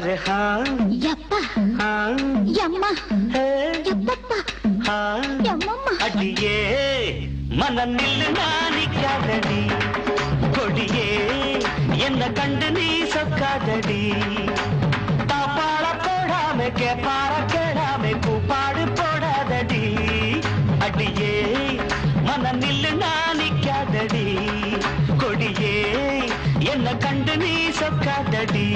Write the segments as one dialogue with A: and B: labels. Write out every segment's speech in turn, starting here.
A: अरे हाँ
B: यप्पा
A: हाँ
B: यम्मा यप्पा
A: हाँ
B: यम्मम्मा
A: अडिये मन निल्लु नानिक्कादडी कोडिये एन्न कंडु नी सोक्कादडी तापाळ पोडामे केपाळ केडामे कूपाडु पोडादडी अडिये मन निल्लु नानिक्कादडी कोडिये एन्न कंडु नी सोक्कादडी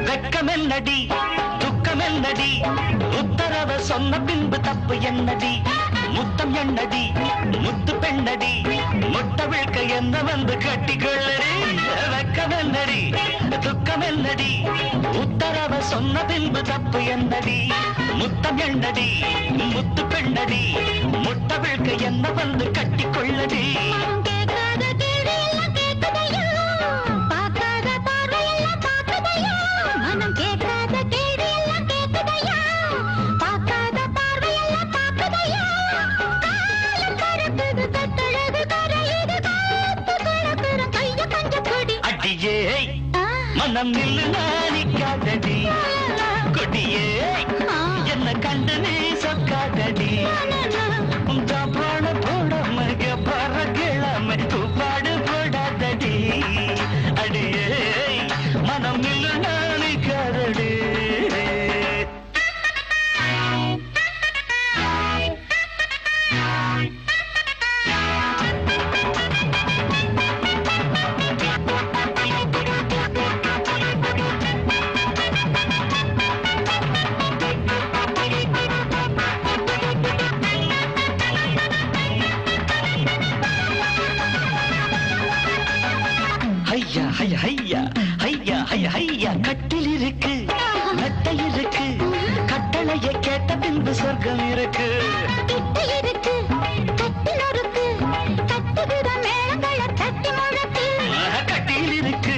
A: வெட்கமென்னடி துக்கமென்னடி உத்தரவ சொன்ன பின்பு தப்பு என்னடி முத்தம் என்னடி முத்து பெண்ணடி முட்ட விழ்க்க என்ன வந்து கட்டிக்கொள்ளடி வெட்கமென்னடி துக்கமென்னடி உத்தரவ சொன்ன பின்பு தப்பு என்னடி முத்தம் என்னடி முத்து பெண்ணடி முட்ட விழ்க்க என்ன வந்து கட்டிக்கொள்ளடி மனம் நில்லு நானிக்காதடி கொடியே என்ன கண்டு நீ சொக்காதடி பாட போடாம பற கிழமை பாடு போடாதடி அடியே மனம் நில்லு நானிக்காதடி ஐயா ஐயா ஐயா ஐயா ஐயா கட்டில் இருக்கு மெத்தை இருக்கு கட்டளையை கேட்ட பின்பு சொர்க்கம் இருக்கு கட்டில் இருக்கு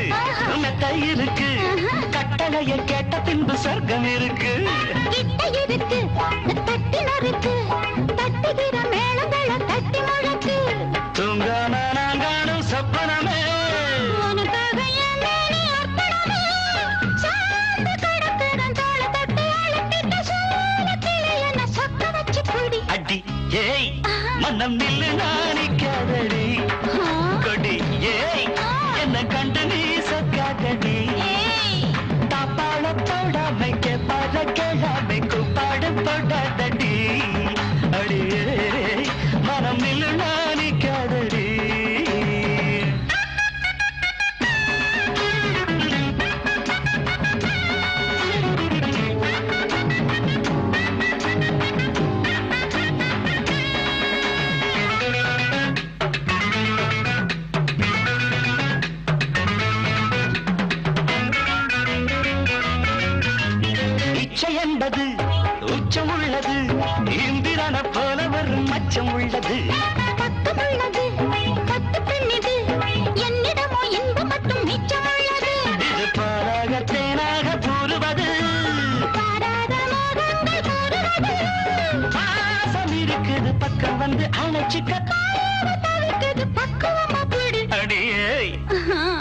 A: மெத்தை இருக்கு கட்டளையை கேட்ட பின்பு சொர்க்கம் இருக்கு தூங்கான நான் காணும் சொப்பனமே ஏய் மனம் நில்லு நானிக்காதடி கொடி ஏய் என்ன கண்டு நீ சொக்காதடி தாப்பாள போடாமை கேப்பாட கேளாமை கூப்பாடு போடாதடி அடியே மனம் நில்லு நானிக்காதடி என்பது உச்சம் உள்ளது இந்திரன போல வரும் மச்சம் உள்ளது பக்கம் உள்ளது பத்து பெண்ணிது என்னிடமோ இன்பு மட்டும் மிச்சம் உள்ளது இது பாராக தேனாக கூறுவது பாராத மோகங்கள் கூறுவது பாசம் இருக்குது பக்கம் வந்து அணைச்சிக்க தவிர்க்குது பக்குவமா பிடி அடியே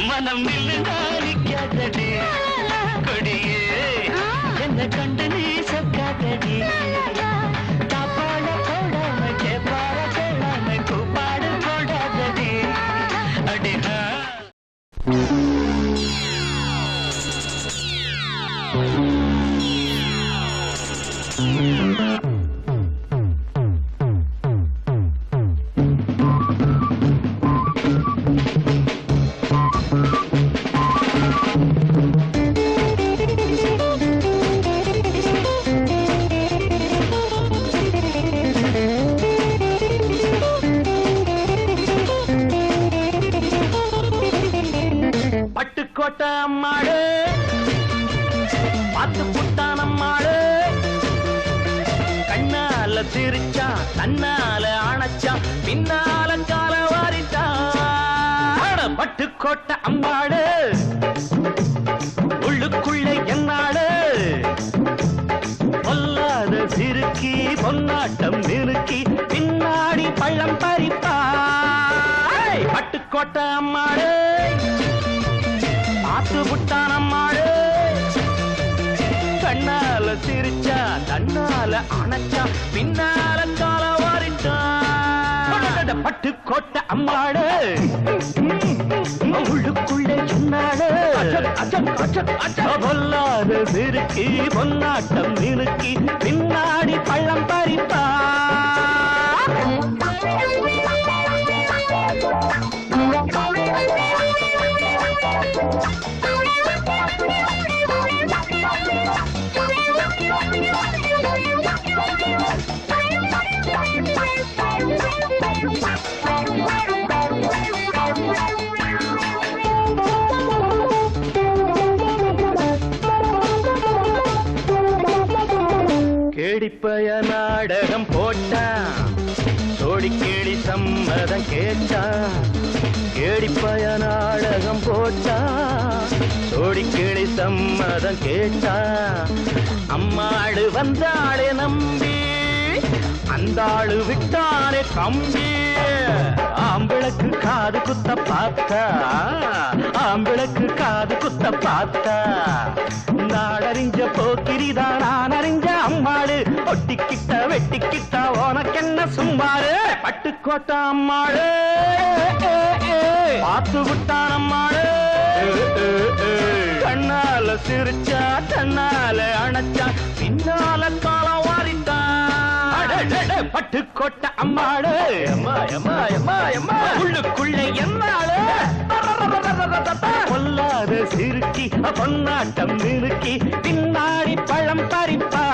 A: மனம் நில்லு நானிக்காதடி கொடியே என்ன கண்டு நீ சொக்காதடி தாப்பாள போடாம கேப்பார கேளாம கூப்பாடு போடாதடி அடிஹா பட்டுக்கோட்டை அம்மாடு கண்ணால சிரிச்சா தன்னால அணைச்சா பின்னால கால வாரிட்டா பட்டுக்கோட்டை அம்மாடு உள்ளுக்குள்ளே என்னாடு பொல்லாத சிறுக்கி பொன்னாட்டம் நிறுக்கி பின்னாடி பள்ளம் பறிப்பா பட்டுக்கோட்டை அம்மாடு பார்த்து விட்டான் அம்மாடு கண்ணால சிரிச்சா தன்னால அணைச்சா பின்னால கால வாரிட்டா பட்டுக்கோட்டை அம்மாடு உள்ளுக்குள்ளே சொன்னாடு பொல்லாத சிறுக்கி பொன்னாட்டம் நிறுக்கி பின்னாடி பள்ளம் பறிப்பா கேடிப்பய நாடகம் போட்டான் சோடி கேளி சம்மதம் கேட்டான் கேடிப்பய நாடகம் போட்டான் சோடி கேளி சம்மதம் கேட்டான் அம்மாடு வந்தாளே நம்பி அந்தாளு விட்டானே கம்பி ஆம்பிளக்கு காது குத்த பார்த்தா ஆம்பிளக்கு காது குத்த பார்த்தா நாடறிஞ்ச போக்கிரிதான் நான் அறிஞ்ச அம்மாடு ஒட்டிக்கிட்ட வெட்டிக்கிட்ட உனக்கென்ன சும்மாடு பட்டுக்கோட்டை அம்மாடு பார்த்து விட்டான் அம்மாடு கண்ணால சிரிச்சா தன்னால அணைச்சா பின்னால காலம் வாரிட்டான் பட்டுக்கோட்டை அம்மாடு உள்ளுக்குள்ளே என்னாடு பொல்லாத சிறுக்கி பொன்னாட்டம் நிறுக்கி பின்னாடி பழம் பறிப்பா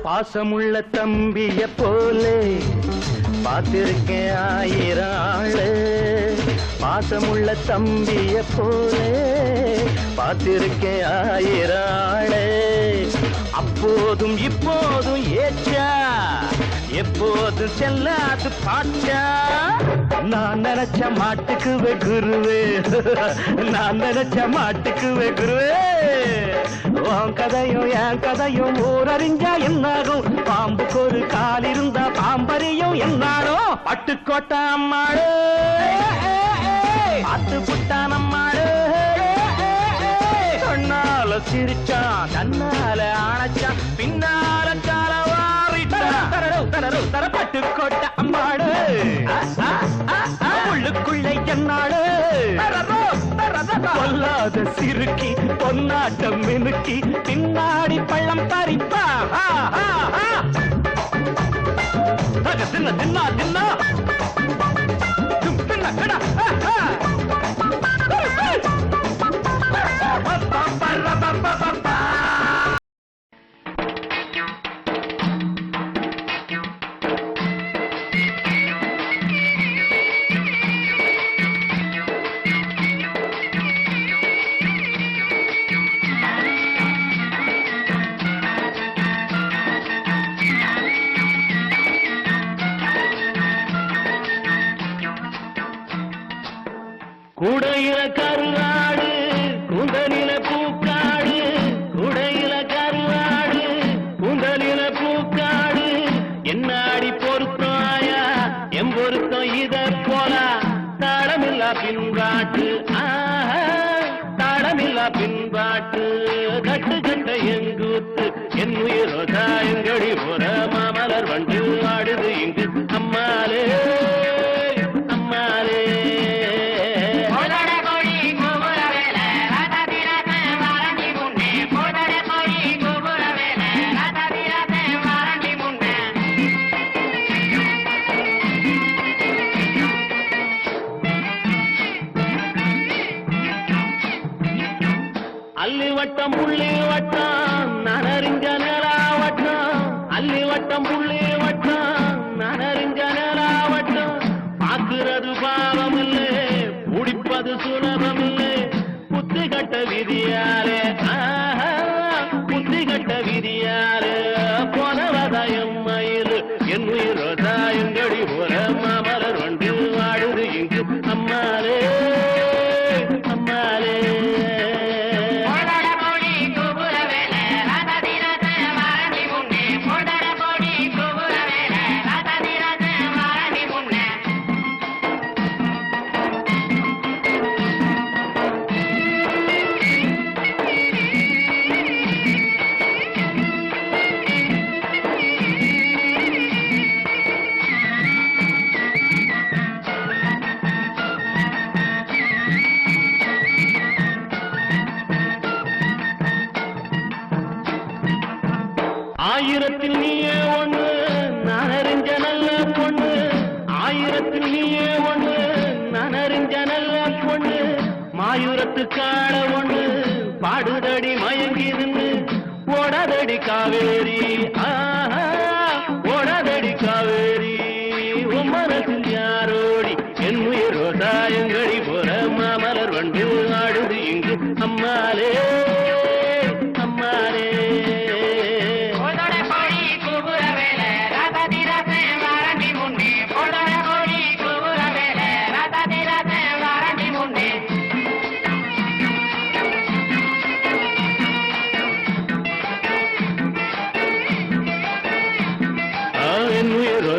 A: பாசமுள்ள தம்பிய போலே பார்த்திருக்கேன் ஆயிரம் ஆளு பாசமுள்ள தம்பிய போலே பார்த்திருக்கேன் ஆயிரம் ஆளு அப்போதும் இப்போதும் ஏச்சா எப்போதும் செல்லாது பாச்சா நான் நினைச்ச மாட்டுக்குவே குருவே நான் நினைச்ச மாட்டுக்குவே குருவே உன் கதையும் என் கதையும் ஊரறிஞ்சா என்னாகும் பாம்புக்கு ஒரு கால் இருந்தா பாம்பறியும் என்னாடும் பட்டுக்கோட்டை அம்மாடு பார்த்து புட்டான் அம்மாடு கண்ணால சிரிச்சான் தன்னால அணைச்சான் பின்னால கால வாரிட்டான் பட்டுக்கோட்டை அம்மாடு உள்ளுக்குள்ளே என்னாடு பொல்லாத சிறுக்கி பொன்னாட்டம் மினுக்கி பின்னாடி பள்ளம் பறிப்பா தின்ன தின்னா தின்னா தின்ன கடா கூடையில கருவாடு கூந்தலில பூக்காடு கூடையில கருவாடு கூந்தலில பூக்காடு என்னாடி பொருத்தாயா எம் பொருத்தம் இத போல தாளமில்லா பின்பாட்டு தாளமில்லா பின்பாட்டு கட்டு கட்ட எங்கூத்து என் உயிரோ தாயங்கடி போற மாமலர் வண்டு ஆடுது இங்கு அம்மாலே அம்மாலே வட்டம் புள்ளி வட்டம் நனறிஞ்ச நிலாவட்டம் அல்லி வட்டம் புள்ளி வட்டம் நனறிஞ்ச நிலாவட்டம் பார்க்கிறது பாவம் இல்லை முடிப்பது சுலபம் இல்லை புத்தி கட்ட விதியாலே புத்தி கட்ட விதியாலே போனவதாயம் மயில் என் உயிரோதாயங்கடி போல மாமலர் வண்டு வாடுது இங்கு அம்மாலே அம்மாலே ஆயிரத்தில் நீயே ஒண்ணு நான் அறிஞ்ச நல்ல பொண்ணு ஆயிரத்தில் நீயே ஒண்ணு நான் அறிஞ்ச நல்ல பொண்ணு மாயூரத்து காண ஒண்ணு பாடுதடி மயங்கிருந்து ஓடாதடி காவேரி ஓடாதடி காவேரி உன் மனசில் யாரோடி என் உயிரோ தாயங்கடி போற மாமலர் வண்டு ஆடுது இங்கு அம்மாலே அம்மாலே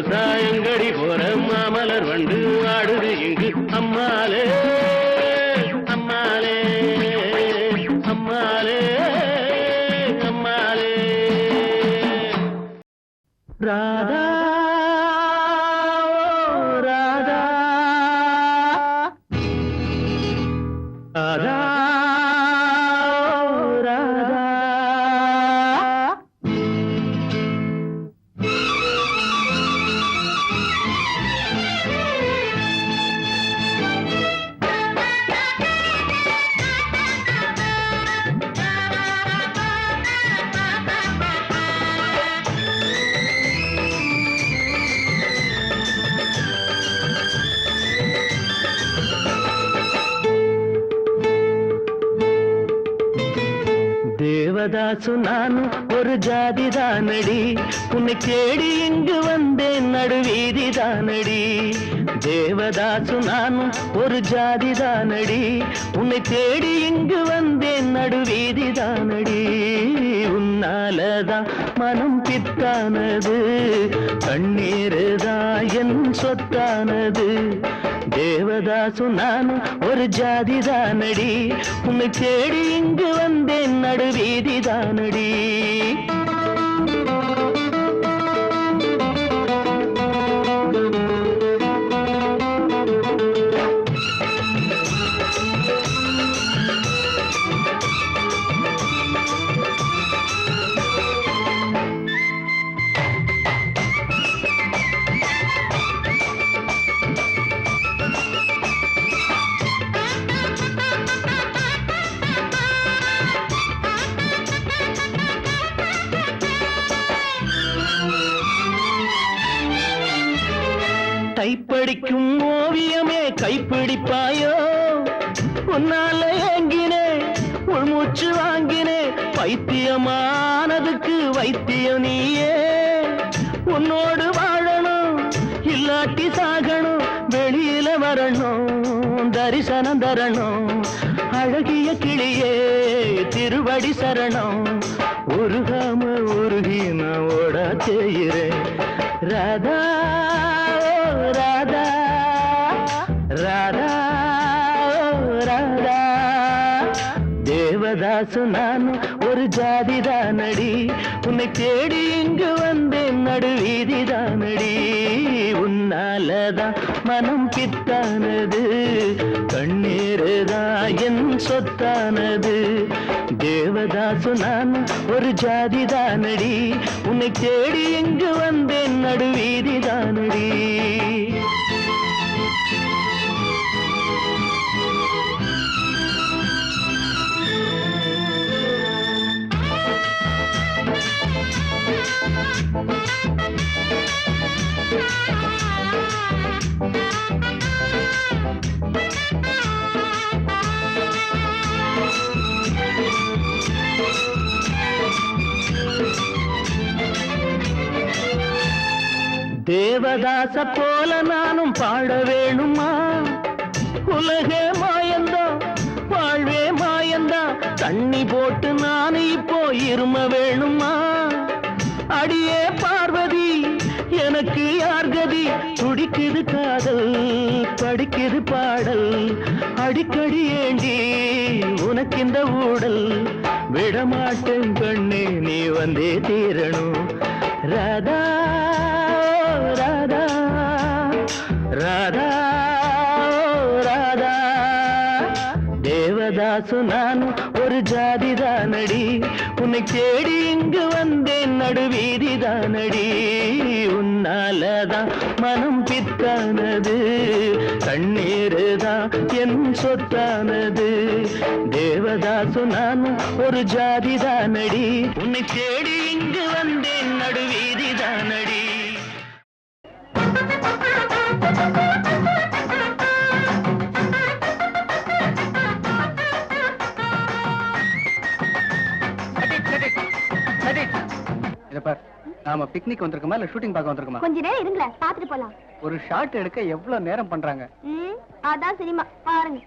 A: சாயங்கடி போற மாமலர் வண்டு ஆடுது இங்கு அம்மாலே அம்மாலே அம்மாலே அம்மாலே ராதா ராதா ராதா ராதா தேவதாசு நானும் ஒரு ஜாதி தானடி உன்னை தேடி இங்கு வந்தேன் நடுவீதி தானடி தேவதாசு நானும் ஒரு ஜாதி தானடி உன்னை தேடி இங்கு வந்தேன் நடுவீதி தானடி உன்னாலதான் மனம் பித்தானது கண்ணீருதான் என் சொத்தானது தேவதாசு நானும் ஒரு ஜாதி தானடி உன்னை தேடி இங்கு வந்தேன் நடுவீதி தானடி கைப்படிக்கும் ஓவியமே கைப்பிடிப்பாயோ உன்னால ஏங்கினே உள்மூச்சு வாங்கினே பைத்தியமானதுக்கு வைத்தியம் நீயே உன்னோடு வாழணும் இல்லாட்டி சாகணும் வெளியில வரணும் தரிசனம் தரணும் அழகிய கிளியே திருவடி சரணம் உருகாம உருகி நான் ஓட செய்கிறேன் ராதா ராதா ராதா ராதா தேவதாசு நானும் ஒரு ஜாதி தானடி உன்னை தேடி இங்கு வந்தேன் நடுவீதி தானடி உன்னாலதான் மனம் பித்தானது கண்ணீருதான் என் சொத்தானது தேவதாசு நானும் ஒரு ஜாதி தானடி உன்னை தேடி இங்கு வந்தேன் நடுவீதி தானடி தேவதாச போல நானும் பாட வேணுமா? உலகே மாயந்தா, வாழ்வே மாயந்தா, தண்ணி போட்டு நானு இப்போ இரும வேணுமா? அடியே பார்வதி, எனக்கு யார் கதி? துடிக்குது காதல், படிக்குது பாடல், அடிக்கடி ஏண்டி உனக்கு இந்த ஊடல்? விடமாட்டேன் கண்ணே, நீ வந்தே தீரணும். ராதா ராதா ராதா ராதா. தேவதாசு நான் ஒரு ஜாதிதானடி, உன்னை தேடி இங்கு வந்தேன் நடுவீதிதானடி. உன்னாலதான் மனம் பித்தானது, கண்ணீருதான் என் சொத்தானது. தேவதாசு நான் ஒரு ஜாதிதானடி, உன்னை தேடி இங்கு வந்தேன் நடுவீதிதானடி.
C: நாம பிக்னிக் வந்திருக்கோமா இல்ல ஷூட்டிங் பார்க்க வந்திருக்கோமா?
B: கொஞ்ச நேரம் இருங்களேன், பாத்துட்டு போலாம்.
C: ஒரு ஷாட் எடுக்க எவ்வளவு நேரம் பண்றாங்க?
B: அதான் சினிமா, பாருங்க.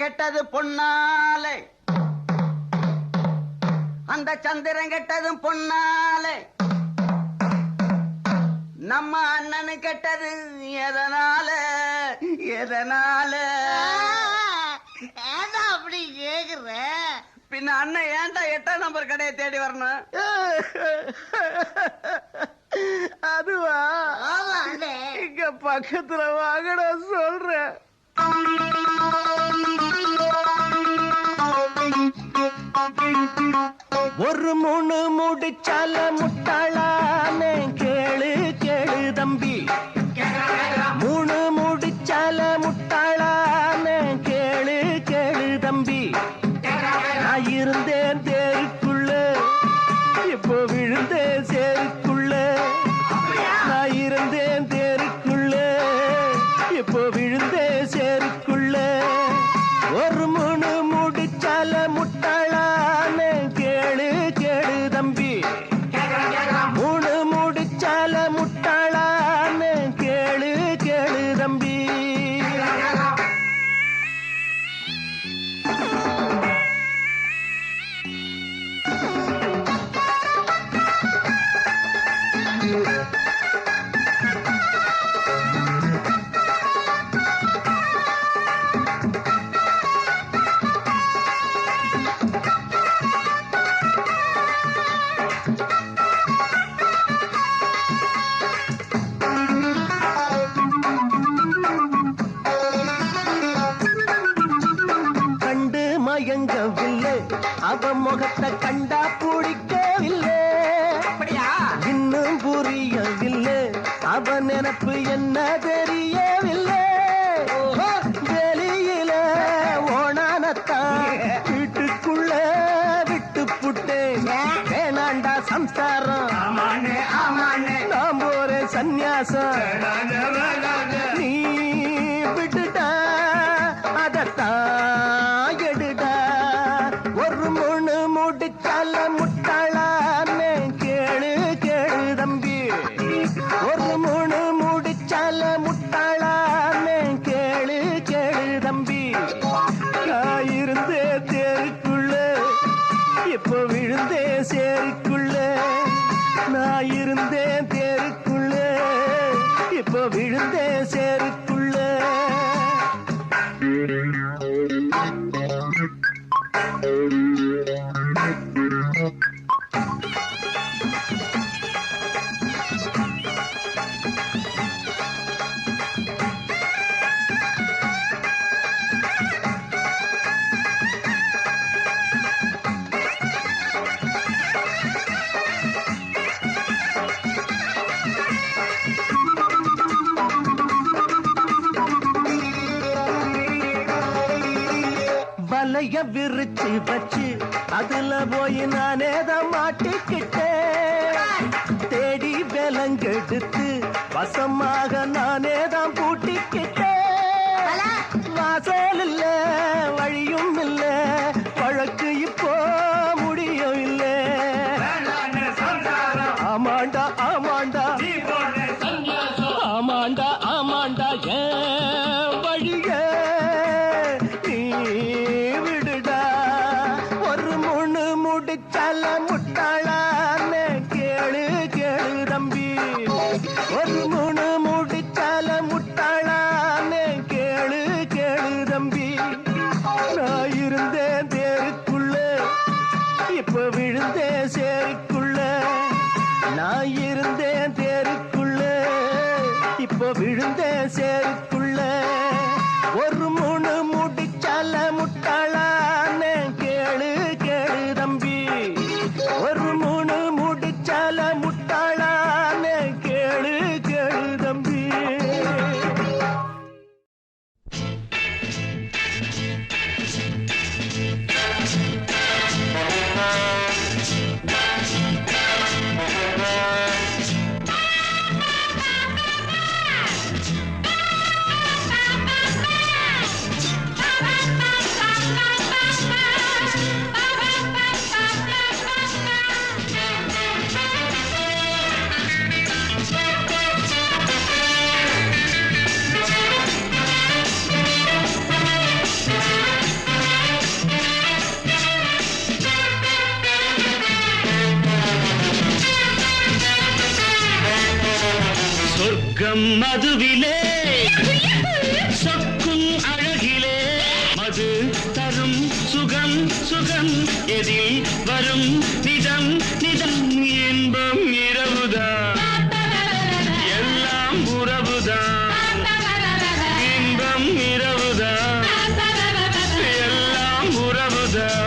D: கெட்டது பொன்னாலே, அந்த சந்திரன் கெட்டதும் பொன்னாலே, நம்ம அண்ணனு கெட்டது எதனால எதனால?
E: அப்படி கேக்குற?
D: பின்ன அண்ணன் ஏன்டா 8ஆம் நம்பர் கடையை தேடி வரணும்? அதுவா? இங்க பக்கத்துல வாங்கடா சொல்றேன்.
A: ஒரு மூணு முடிச்சால முட்டாளானே கேளு கேளு தம்பி. மூணு முடிச்சால முட்டாளானே கேளு கேளு தம்பி. நான் இருந்தேன் தேருக்குள்ள, இப்போ விழுந்தேன் சேருக்குள்ள. நான் இருந்தேன் தேருக்குள்ள, இப்போ விழுந்தேன் சேருக்குள்ள. ஒரு மூணு முடிச்சால முட்டாளானே கேளு கேளு தம்பி. மூணு முடிச்சால முட்டாளானே கேளு கேளு தம்பி. மயங்கவில்லை, அவ முகத்தை கண்டா பிடிக்கவில்லை. இன்னும் புரியவில்லை, அவ நினைப்பு என்ன தெரியவில்லை. வெளியில ஓணானத்தான் வீட்டுக்குள்ள விட்டு புட்டேன். வேணாண்டா சம்சாரம், நான் போறேன் சந்நியாசம். நீ விட்டுட்டா அதத்தான் எடுடா. ஒரு மூணு முடிச்சால முட்டாளானே கேளு கேளு தம்பி. ஒரு மூணு முடிச்சால முட்டாளானே கேளு கேளு தம்பி. நான் இருந்தே தேருக்குள்ள, இப்போ விழுந்தே சேருக்குள்ள. நான் இருந்தேன் தேருக்குள்ள, இப்போ விழுந்தே சேருக்குள்ள. வலைய விரிச்சு வச்சு அதுல போய் நானேதான் மாட்டிக்கிட்டேன். தேடி விலங்கெடுத்து வசமாக நானேதான் பூட்டிக்கிட்டேன். வாசல் இல்ல வழியும் இல்ல, வழக்கு இப்போ முடியும் இல்ல. ஆமாண்டா ஆமாண்டா ஆமாண்டா ஆமாண்டா ஏன் வழிய நீ விடுடா. ஒரு மூணு முடிச்சால முட்டாளானே கேளு கேளு தம்பி. ஒரு மூணு முடிச்சால முட்டாளானே கேளு கேளு தம்பி. நான் இருந்தேன் தேருக்குள்ள, இப்ப விழுந்தேன் சேருக்குள்ள. நான் இருந்தேன் தேருக்குள்ள, இப்போ விழுந்தேன் சேருக்குள்ள. ஒரு மூணு முடிச்சால முட்டாளானே கேளு கேளு தம்பி. ஒரு மூணு முடிச்சால முட்டாளானே கேளு கேளு தம்பி. சொர்க்கம் மதுவிலே சொக்கும் அழகிலே மது தரும் சுகம் சுகம் எதில் வரும் நிதம் நிதம் இன்பம் இரவுதான் எல்லாம் உறவுதான் இன்பம் இரவுதான் எல்லாம் உறவுதான்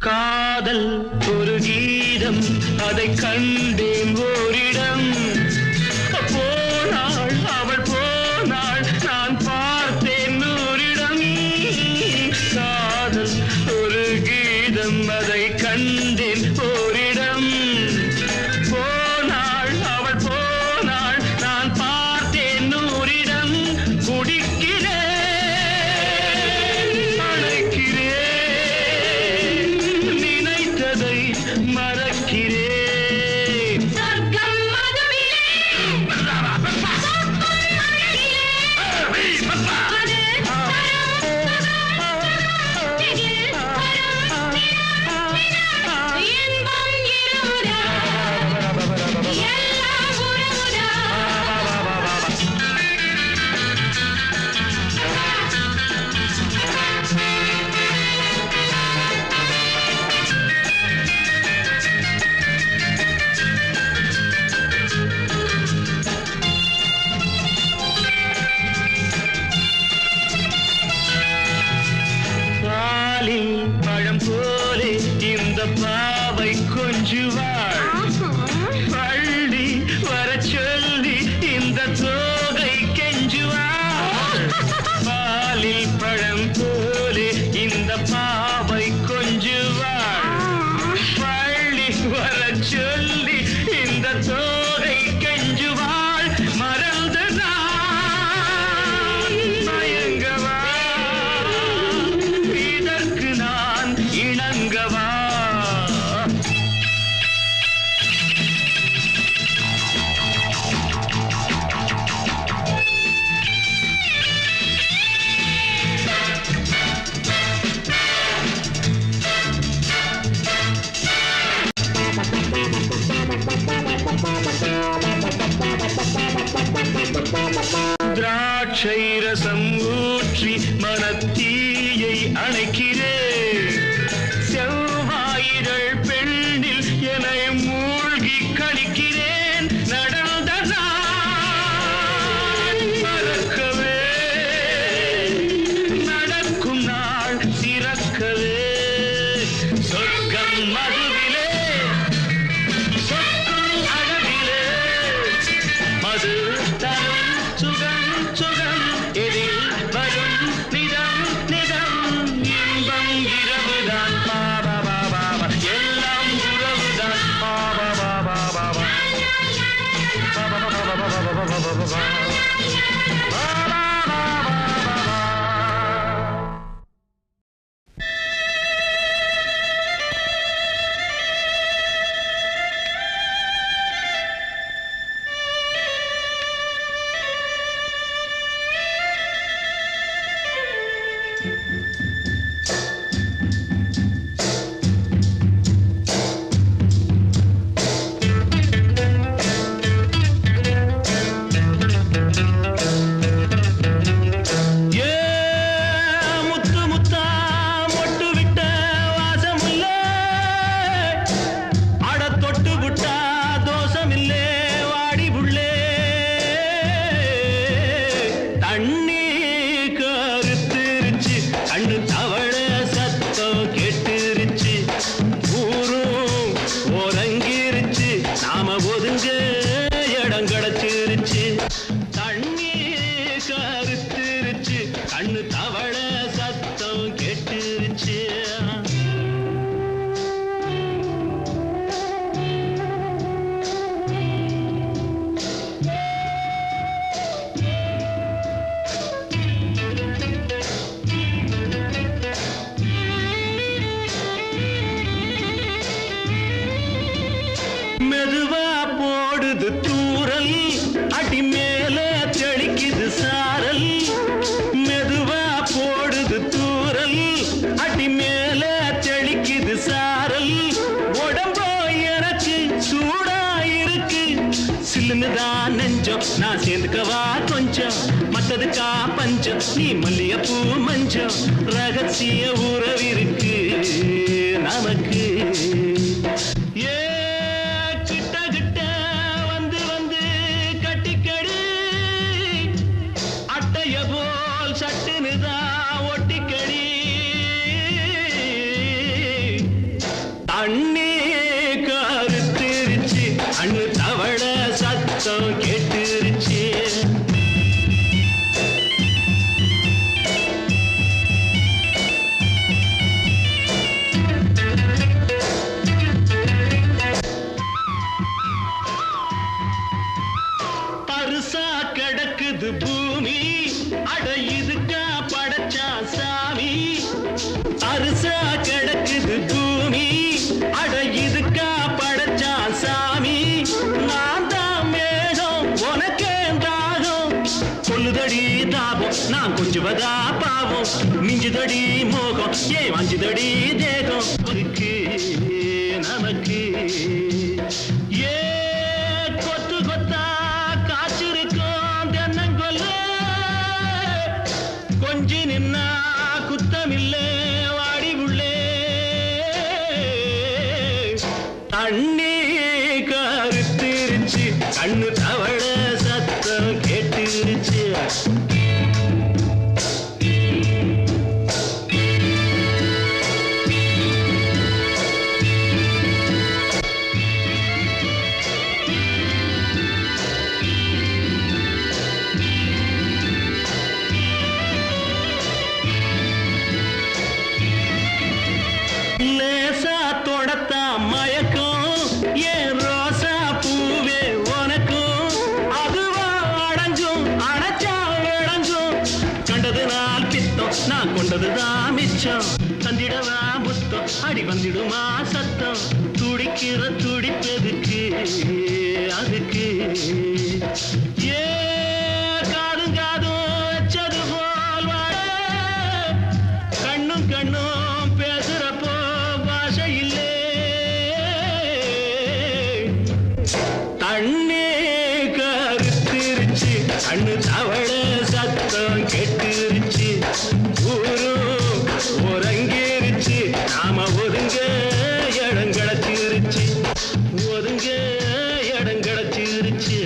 A: காதல் ஒரு கீதம் அதை கண்டேன் ஓரிடம் போனாள் அவள் போனாள் நான் பார்த்தேன் நூறிடம் காதல் ஒரு கீதம் அதை கண்டேன் ஓரிடம் போனாள் அவள் போனாள் நான் பார்த்தேன் நூறிடம் குடிக்கிறேன் மறக்கிறேன்
B: சொர்க்கம் மதுவிலே
A: பழம் போலே இந்த பாவை கொஞ்சுவாள் பள்ளி வர சொல்லி இந்த தோகை கெஞ்சுவாள் பாலில் பழம் போலே இந்த பாவை கொஞ்சுவாள் பள்ளி வர சொல்லி இந்த தோகை கெஞ்சுவாள் மறந்து நான் மயங்கவா இணங்கவா திராட்சை ரசம் ஊற்றி மனத்தீயை அணைக்கிறேன் செவ்வாயிரள் பெண்ணில் என்னை மூழ்கி கழிக்கிறேன் நடந்த நாள் மறக்கவே நடக்கும் நாள் சிறக்கவே சொர்க்கம் மதுவிலே சொக்கும் அழகிலே மது தரும் சுகம் சுகம் எதில் வரும் நிதம் நிதம் இன்பம் இரவுதான் பாபா பாபா எல்லாம் உறவுதான் பாபா பாபா பாபா பாபா பாபா பாபா பாபா மெதுவா போடுது தூரல் அடி மேல தெளிக்குது சாரல் மெதுவா போடுது தூரல் அடி மேல தெளிக்குது சாரல் உடம்போ எனக்கு சூடா இருக்கு சில்லுன்னுதான் நெஞ்சம் நான் சேர்ந்துக்கவா கொஞ்சம் மத்ததுக்கா பஞ்சம் நீ மல்லிகைப்பூ மஞ்சம் ரகசிய உறவிருக்கு நமக்கு ஏ கிட்ட கிட்ட வந்து வந்து கட்டிக்கடி அட்டைய போல் சட்டுனுதான் ஒட்டிக்கடி தண்ணி கருத்திருச்சு அண்ணு தவள சத்தம் கேட்டுருச்சு பருசா கிடக்குது பூமி அட இதுக்கா படைச்சா சாமி அரிசா கிடக்குது பூமி அட இதுக்கா படைச்சா சாமி நான் தான் மேகம் உனக்கே தாகம் சொல்லுதடி தாபம் நான் கொஞ்சுவதா பாவம் மிஞ்சுதடி மோகம் ஏன் வஞ்சுதடி தேகம் இருக்கு நமக்கு ஏ கொத்து கொத்தா காய்ச்சிருக்கோம் தென்னங்கொல்ல கொஞ்சி நின்னா குத்தமில்லே வாடி உள்ளே தண்ணி கருத்திருச்சு கண்ணு தவள சத்தம் கேட்டுருச்சு லேசா தொடத்தா மயக்கம் ஏன் ரோசா பூவே உனக்கும் அதுவா அடைஞ்சும் அடைச்சா விளைஞ்சும் கண்டது நாள் பித்தம் நான் கொண்டதுதான் மிச்சம் தந்திடவா புத்தம் அடி வந்திடுமா சத்தம் துடிக்கிற துடிப்பதுக்கு அதுக்கு ஏ காதும் காதும் வச்சது போல் வாழ கண்ணும் கண்ணும் பேசுறப்போ பாஷை இல்லே தண்ணி கருத்திருச்சு கண்ணு தவள சத்தம் கெட்டுருச்சு ஊரும் உறங்கிருச்சு நாம ஒதுங்க இடம் கிடச்சிருச்சு ஒதுங்க இடம் கிடச்சிருச்சு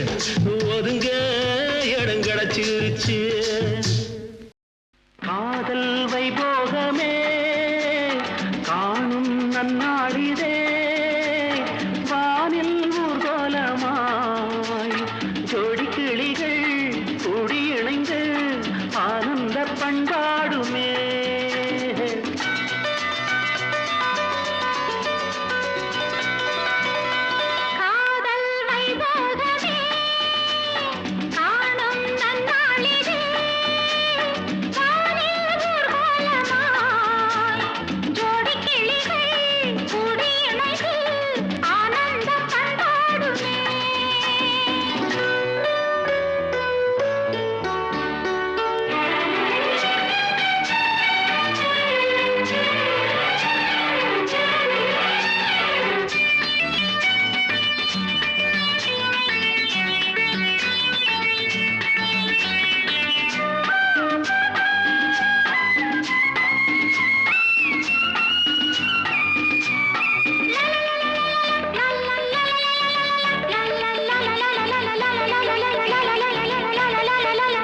A: ஒதுங்க இடம் கிடச்சிருச்சு காதல் வைபோகமே காணும் நன்னாளிதே வானில் ஊர்கோலமாய் ஜோடி கிளிகள் கூடி இணைந்து ஆனந்த பண்பாடுமே
B: காதல் வைபோகமே காணும் நன்னாளிதே வானில் ஊர்கோலமாய் ஜோடி கிளிகள் கூடி இணைந்து ஆனந்த பண்பாடுமே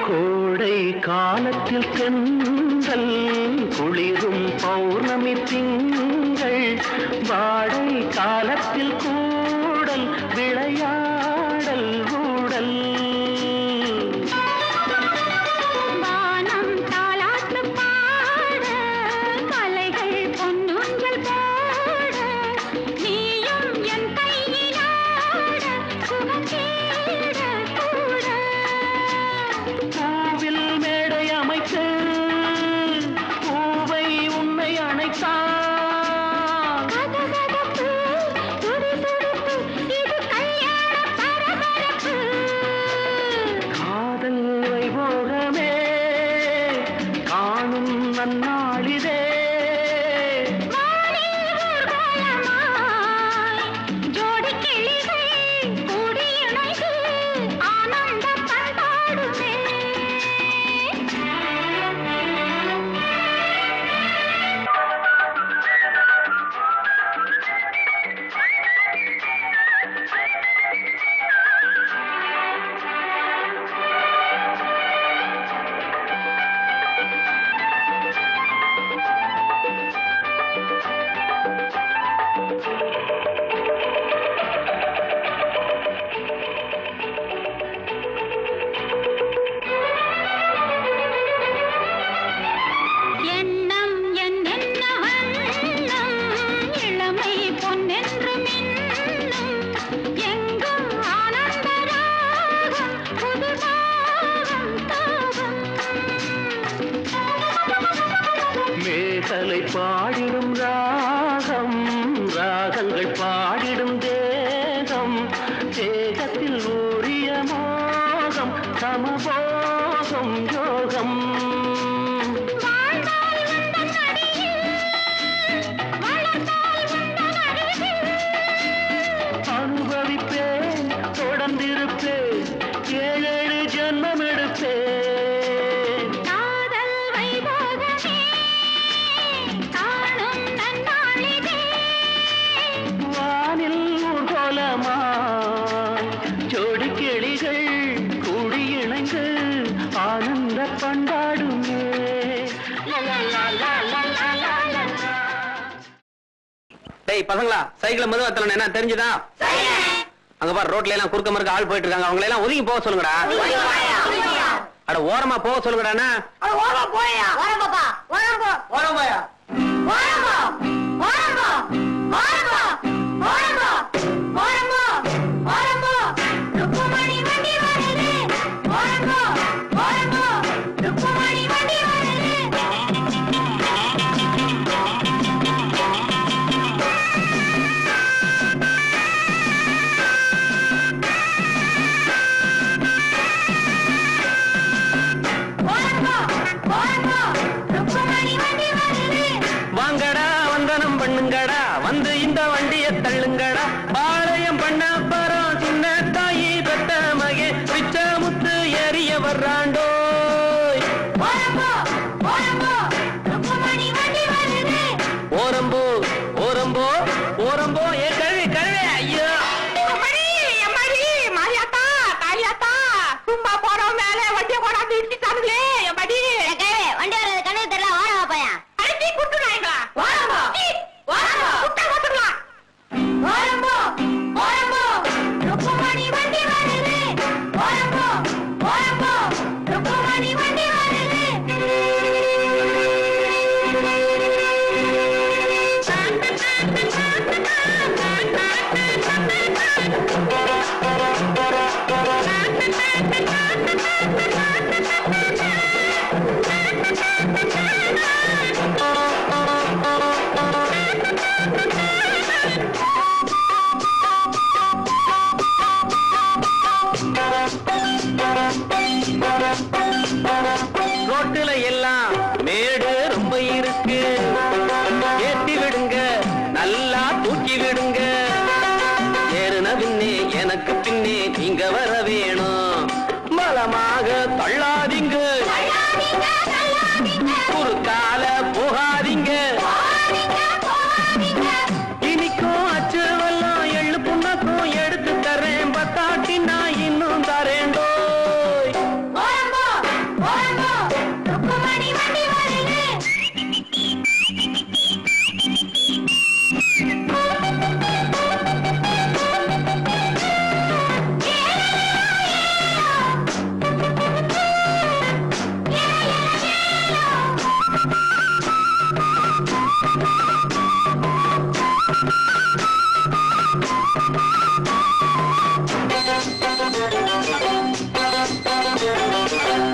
A: கோடை காலத்தில் தென்றல் குளிரும் பௌர்ணமி திங்கள் வாடை காலத்தில் கூடல் விளையாடல் ஊடல்
B: வானம் தாலாட்டு பாட கலைகள் பொன்னூஞ்சல் போட நீயும் என் கையிலாட சுகம் தேட கூட
A: பூவில் மேடை அமைத்து பூவை உன்னை அணைத்தான்
B: கதகதப்பு துடி துடிப்பு இது கல்யாண
A: ஆடிடும் தேகம் தேகத்தில் ஊறிய மோகம் சமபோகம் யோகம் அனுபவிப்பேன் தொடர்ந்திருப்பேன் 7 ஜென்மம் எடுப்பேன்
B: காதல் வைபோகமே காணும் நன்னாளிதே
A: வானில் ஊர்கோலமாய் ஜோடி கிளிகள் கூடி இணைந்து ஆனந்த பண்டாடுமே
E: டேய் பசங்களா சைக்கிள் மதுவா தரணும் என்ன தெரிஞ்சுதா அங்க பாரு ரோட்ல எல்லாம் குறுக்க மறுக்க ஆள் போயிட்டு இருக்காங்க அவங்களை எல்லாம் ஒதுங்கி போக சொல்லுங்கடா அட ஓரமா போக சொல்லுங்கடா வாங்கடா வந்தனம் பண்ணுங்கடா வந்து இந்த வண்டியை தள்ளுங்கடா பாளையம் பண்ண பரம் சின்ன தாயி பெத்த மகே பிச்ச முத்து ஏறிய வர்றாண்டோ ஓரம்போ ஓரம்போ ஓரம்போ ஏ கழுவி கழுவி ஐயோ ரோட்டுல எல்லாம் மேடு ரொம்ப இருக்கு ஏத்தி விடுங்க நல்லா தூக்கி விடுங்க ஏறுன பின்னே எனக்கு பின்னே நீங்க வர வேணும் பலமாக தள்ளாதீங்க குறுக்கால போகாதீங்க இனிக்கும் அச்சு வெல்லம் எள்ளு புண்ணக்கும் எடுத்து தரேன் பத்தாட்டி நான் இன்னும் தரேண்டோ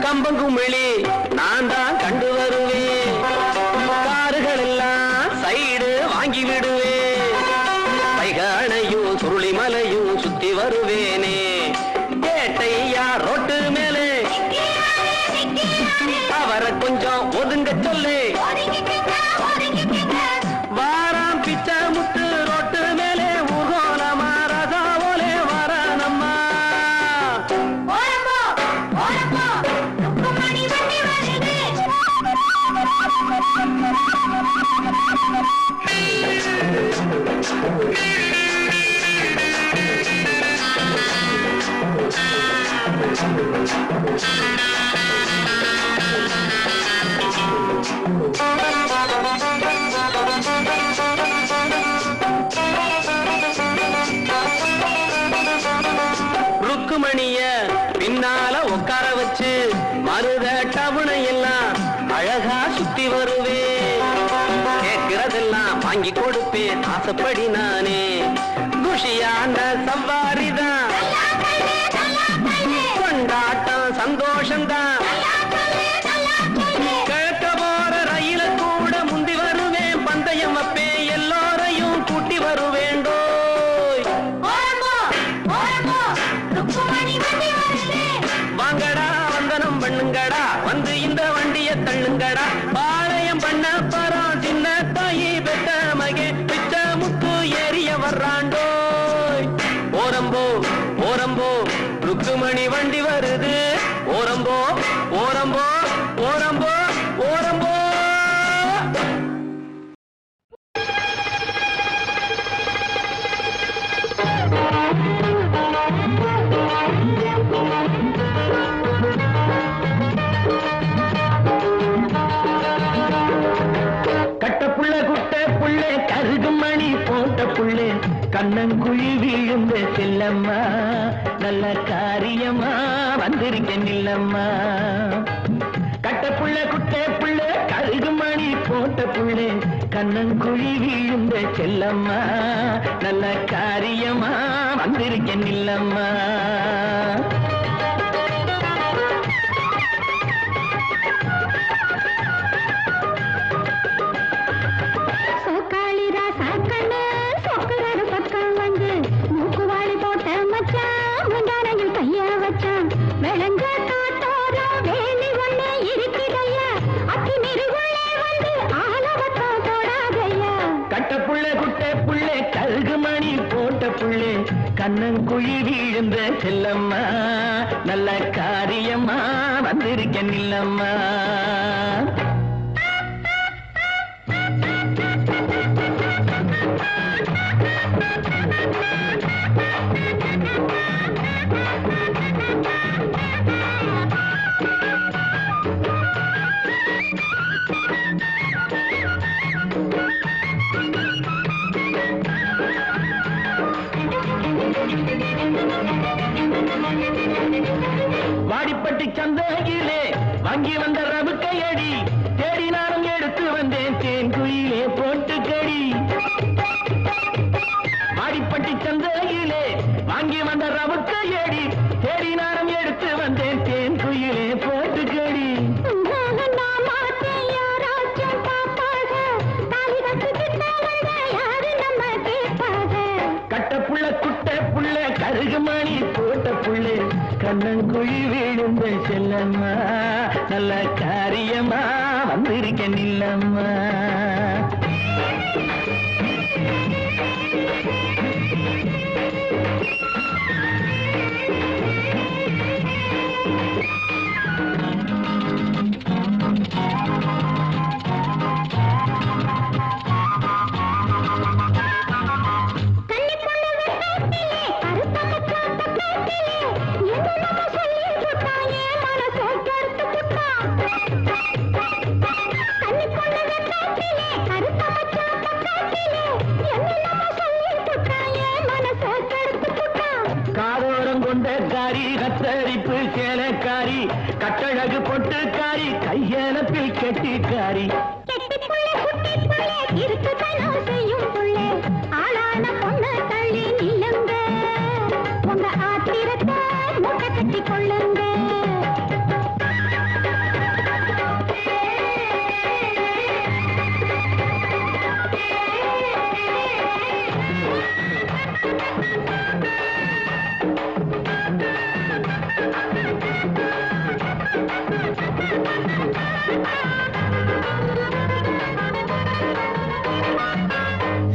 E: கம்பங்குமிழி நான் தான் கண்டு வருவேன் காருகள் எல்லாம் சைடு வாங்கி விடுவேன் பைகானையும் சுருளிமலையும் சுத்தி வருவேனே ஏட்டையா ரோட்டு மேலே அவரை கொஞ்சம் ஒதுங்க சொல்லு வாராம் பிச்சை முத்து ரோட்டு மேலே ஊர்கோலமா ரசாவோலே வரானம்மா ருக்குமணிய பின்னால உட்கார வச்சு மருத டவுனை எல்லாம் அழகா சுத்தி வருவேன் கேட்கிறதெல்லாம் வாங்கி கொடுப்பேன் ஆசைப்படி நானே குஷியான சவாரிதான் கொண்டாட்டம் சந்தோஷம்தான் கிழக்க போற ரயில கூட முந்தி வருவேன் பந்தயம் வைப்பேன் எல்லோரையும் கூட்டி வருவேண்டோ ஓரம்போ ஓரம்போ ருக்குமணி வண்டி வருது ஓரம்போ ஓரம்போ ஓரம்போ ஓரம்போ
A: கட்டப்புள்ள குட்ட புள்ளே கருகு மணி போட்ட புள்ளே கண்ணங்குழி விழுந்த செல்லம்மா நல்ல காரியமா வந்திருக்கேன் இல்லம்மா கட்டப்புள்ள குட்ட புள்ளே கருகு மணி போட்ட புள்ளே கண்ணங்குழி விழுந்த செல்லம்மா நல்ல காரியமா வந்திருக்கேன் இல்லம்மா கண்ணங்குழி வீழ்ந்த செல்லம்மா நல்ல காரியமா வந்திருக்கேன் இல்லம்மா வாடிப்பட்டி சந்தையிலே வாங்கி வந்த ரவுக்கையடி தேடி நானும் எடுத்து வந்தேன் தேன் குயிலே போட்டுக்கடி வாடிப்பட்டி சந்தையிலே வாங்கி வந்த ரவுக்கையடி தேடி நானும் எடுத்து வந்தேன் தேன் குயிலே போட்டுக்கடி கட்டப்புள்ள குட்ட புள்ள கருகுமணி போட்ட புள்ளே கண்ணங்குழி விழுந்த செல்லம்மா நல்ல காரியமா வந்திருக்கேன் இல்லம்மா கத்தரிப்பு சேலக்காரி கட்டழகு பொட்டுக்காரி கையெனப்பில் கெட்டிக்காரி
B: கட்டி கொள்ளுங்க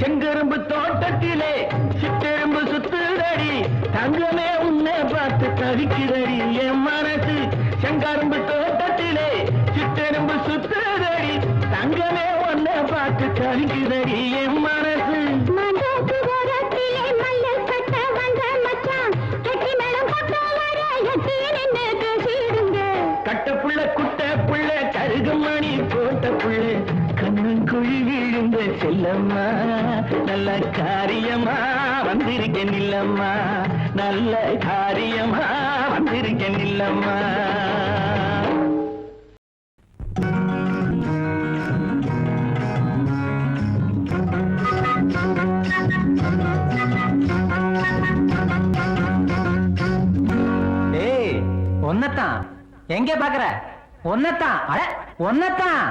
A: செங்கரும்பு தோட்டத்திலே சிட்டெரும்பு சுத்துதடி தங்கமே உன்னை பார்த்து தவிக்கிறடி என் மனசு செங்கரும்பு தோட்டத்திலே சிட்டெரும்பு சுத்துதடி தங்கமே உன்னை பார்த்து தவிக்கிறடி என் மனசு கட்டப்புள்ள குட்ட புள்ள கருகுமணி போட்ட புள்ள கண்ணங்குழி விழுந்த செல்லம்மா நல்ல காரியமா வந்திருக்கேன் இல்லம்மா நல்ல காரியமா வந்திருக்கேன் இல்லம்மா
C: ஏய் ஒன்னதான் எங்க பாக்குற ஒன்னதான் அட ஒன்னதான்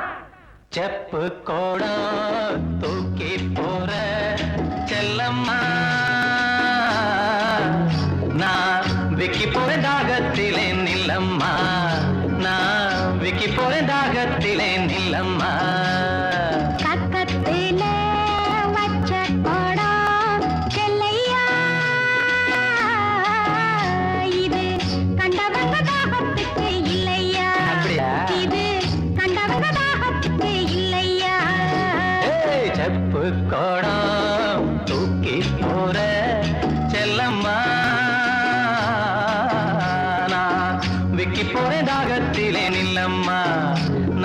A: செப்பு கோடம் தூக்கி போற செல்லம்மா நான் விக்கி போற தாகத்திலே நில்லம்மா நான் விக்கி போற தாகத்திலே நில்லம்மா
B: பக்கத்திலே வச்ச கோடம் செல்லையா
C: கோடம் தூக்கி போற செல்லம்மா நான் விக்கி போறேன் தாகத்திலே நில்லம்மா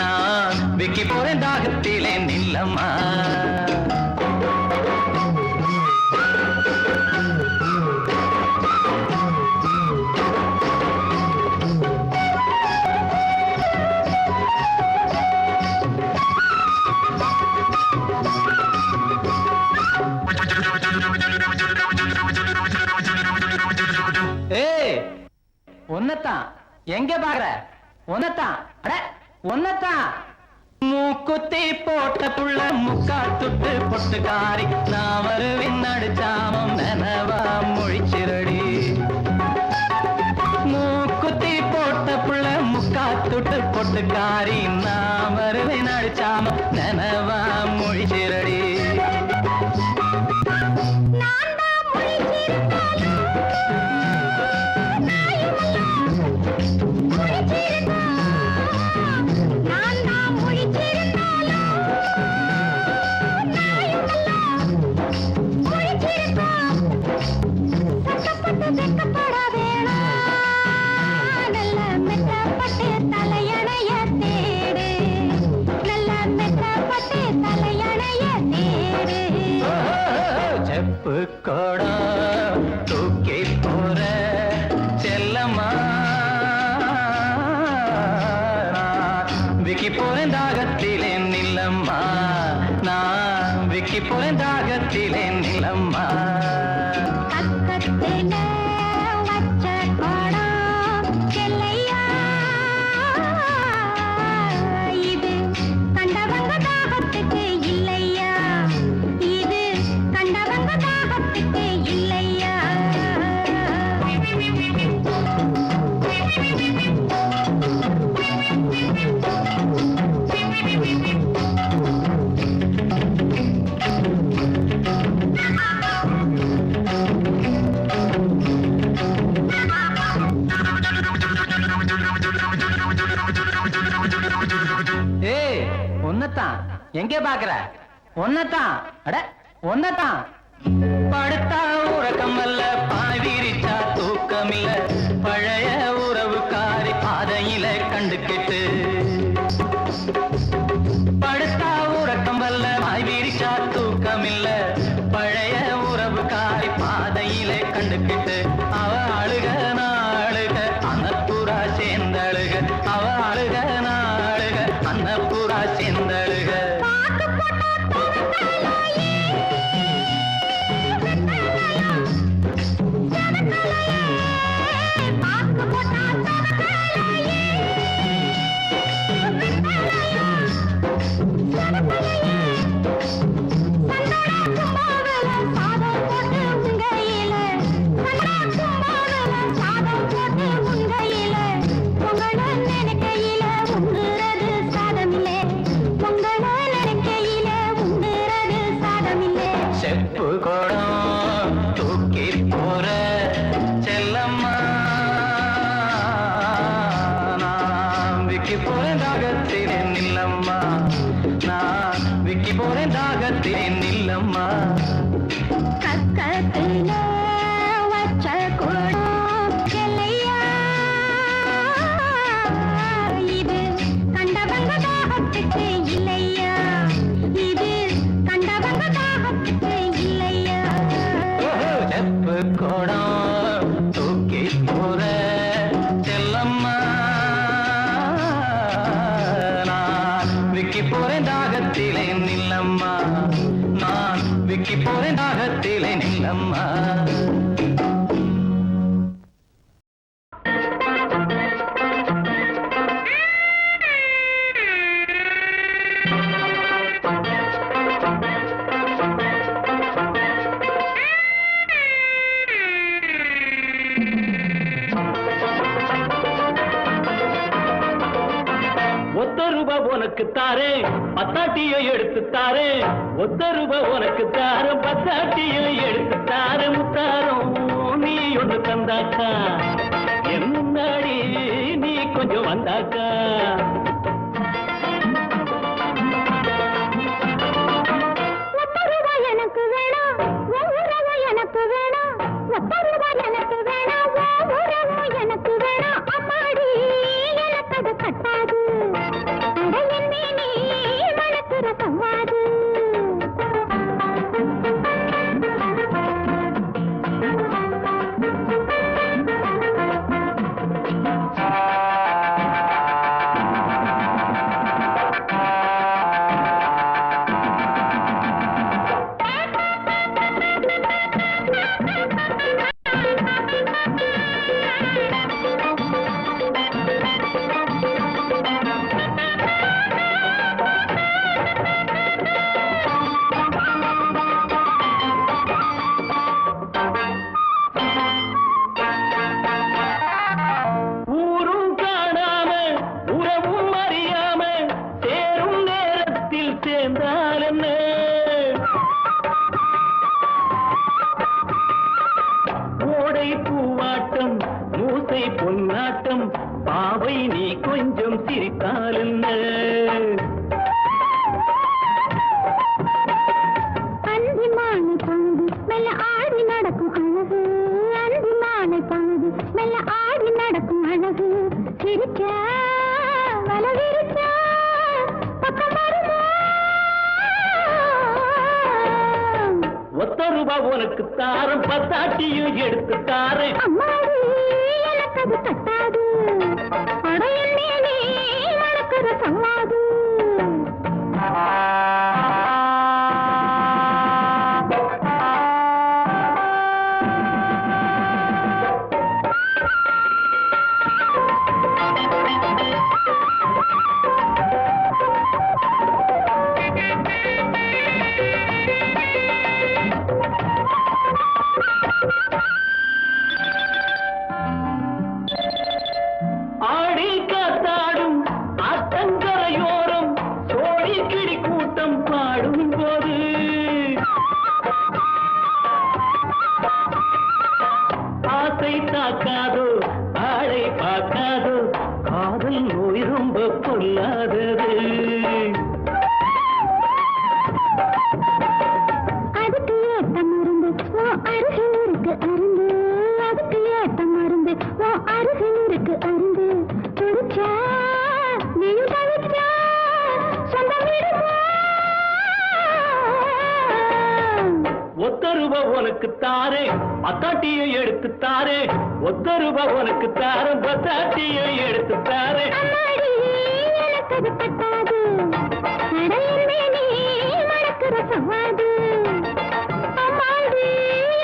C: நான் விக்கி போறேன் தாகத்திலே நில்லம்மா ஒன்னத்தான் எங்க பாக்குற ஒன்னத்தான் அட ஒன்னத்தான் மூக்குத்தி போட்ட புள்ள முக்கா துட்டு பொட்டுக்காரி நான் வருவின் நடுச்சாமம் நனவா மொழிச்சிரடி மூக்குத்தி போட்ட புள்ள முக்கா துட்டு பொட்டுக்காரி நான் வருவின் நடுச்சாமம் நனவா மொழிச்சிரடி கோடம் தூக்கி போற செல்லம்மா விக்கி போறேன் தாகத்திலே நில்லம்மா நான் விக்கி போறேன் தாகத்திலே நில்லம்மா ஒன்னத்தான் எங்க பாக்குற ஒன்னத்தான் அட ஒன்னத்தான் படுத்தா உறக்கம் அல்ல பாய் விரிச்சா தூக்கம் இல்ல பழைய உறவுக்காரி பாதையில கண்டுகிட்டு படுத்தா உறக்கம் அல்ல பாய் விரிச்சா தூக்கம் இல்ல பழைய உறவுக்காரி பாதையில கண்டுகிட்டு அவ அழுக நாளுக அன்னப்புறா சேர்ந்தழுக அவ அழுக நாளுக அன்னப்புறா சேர்ந்தழுக
A: உனக்கு தாரே பத்தாட்டியை எடுத்து தாரே ஒத்த ரூபா உனக்கு தாரம் பத்தாட்டியை எடுத்து தார முத்தாரம் நீ ஒண்ணு தந்தாக்கா என் முன்னாடி நீ கொஞ்சம் வந்தாக்கா
B: ஒத்த
A: வாட்டம் மூசை பொன்னாட்டம் பாவை நீ கொஞ்சம் சிரித்தால் என்ன
B: அந்திமானை பொழுது மெல்ல ஆடி நடக்கும் அழகு அந்திமானை பொழுது மெல்ல ஆடி நடக்கும் அழகு சிரிச்சா வலவிரிச்சா பக்கம் வருமா
A: ஒத்த ரூபா உனக்கு தாரம் பத்தாட்டியும் எடுத்து தாரேன்
B: அம்மாடி எனக்கு அது தட்டாது அடையல் மேலே நடக்கிற சம்மாது
A: ஆடி காத்தாடும் ஆத்தங்கரையோரம் சோழி கிளி கூட்டம் பாடும் போது ஆசை தாக்காதோ ஆளை பார்க்காதோ காதல் நோய் ரொம்ப பொல்லாதது
B: அதுக்கு ஏத்த மருந்து ஓ அருகில் இருக்கு அருந்து அதுக்கு ஏத்த மருந்து ஓ அருகில் இருக்கு அருந்து துடிச்சா நீ தவிச்சா சொந்தம் விடுமா
A: ஒத்த ரூபா உனக்கு தாரே பத்தாட்டியை எடுத்து தாரே ஒத்த ரூபா உனக்கு தாரம் பத்தாட்டியை எடுத்து தாரே
B: அம்மாடி எனக்கு அது பட்டாது அடையல் மேலே நடக்கிற சவாது அம்மாடி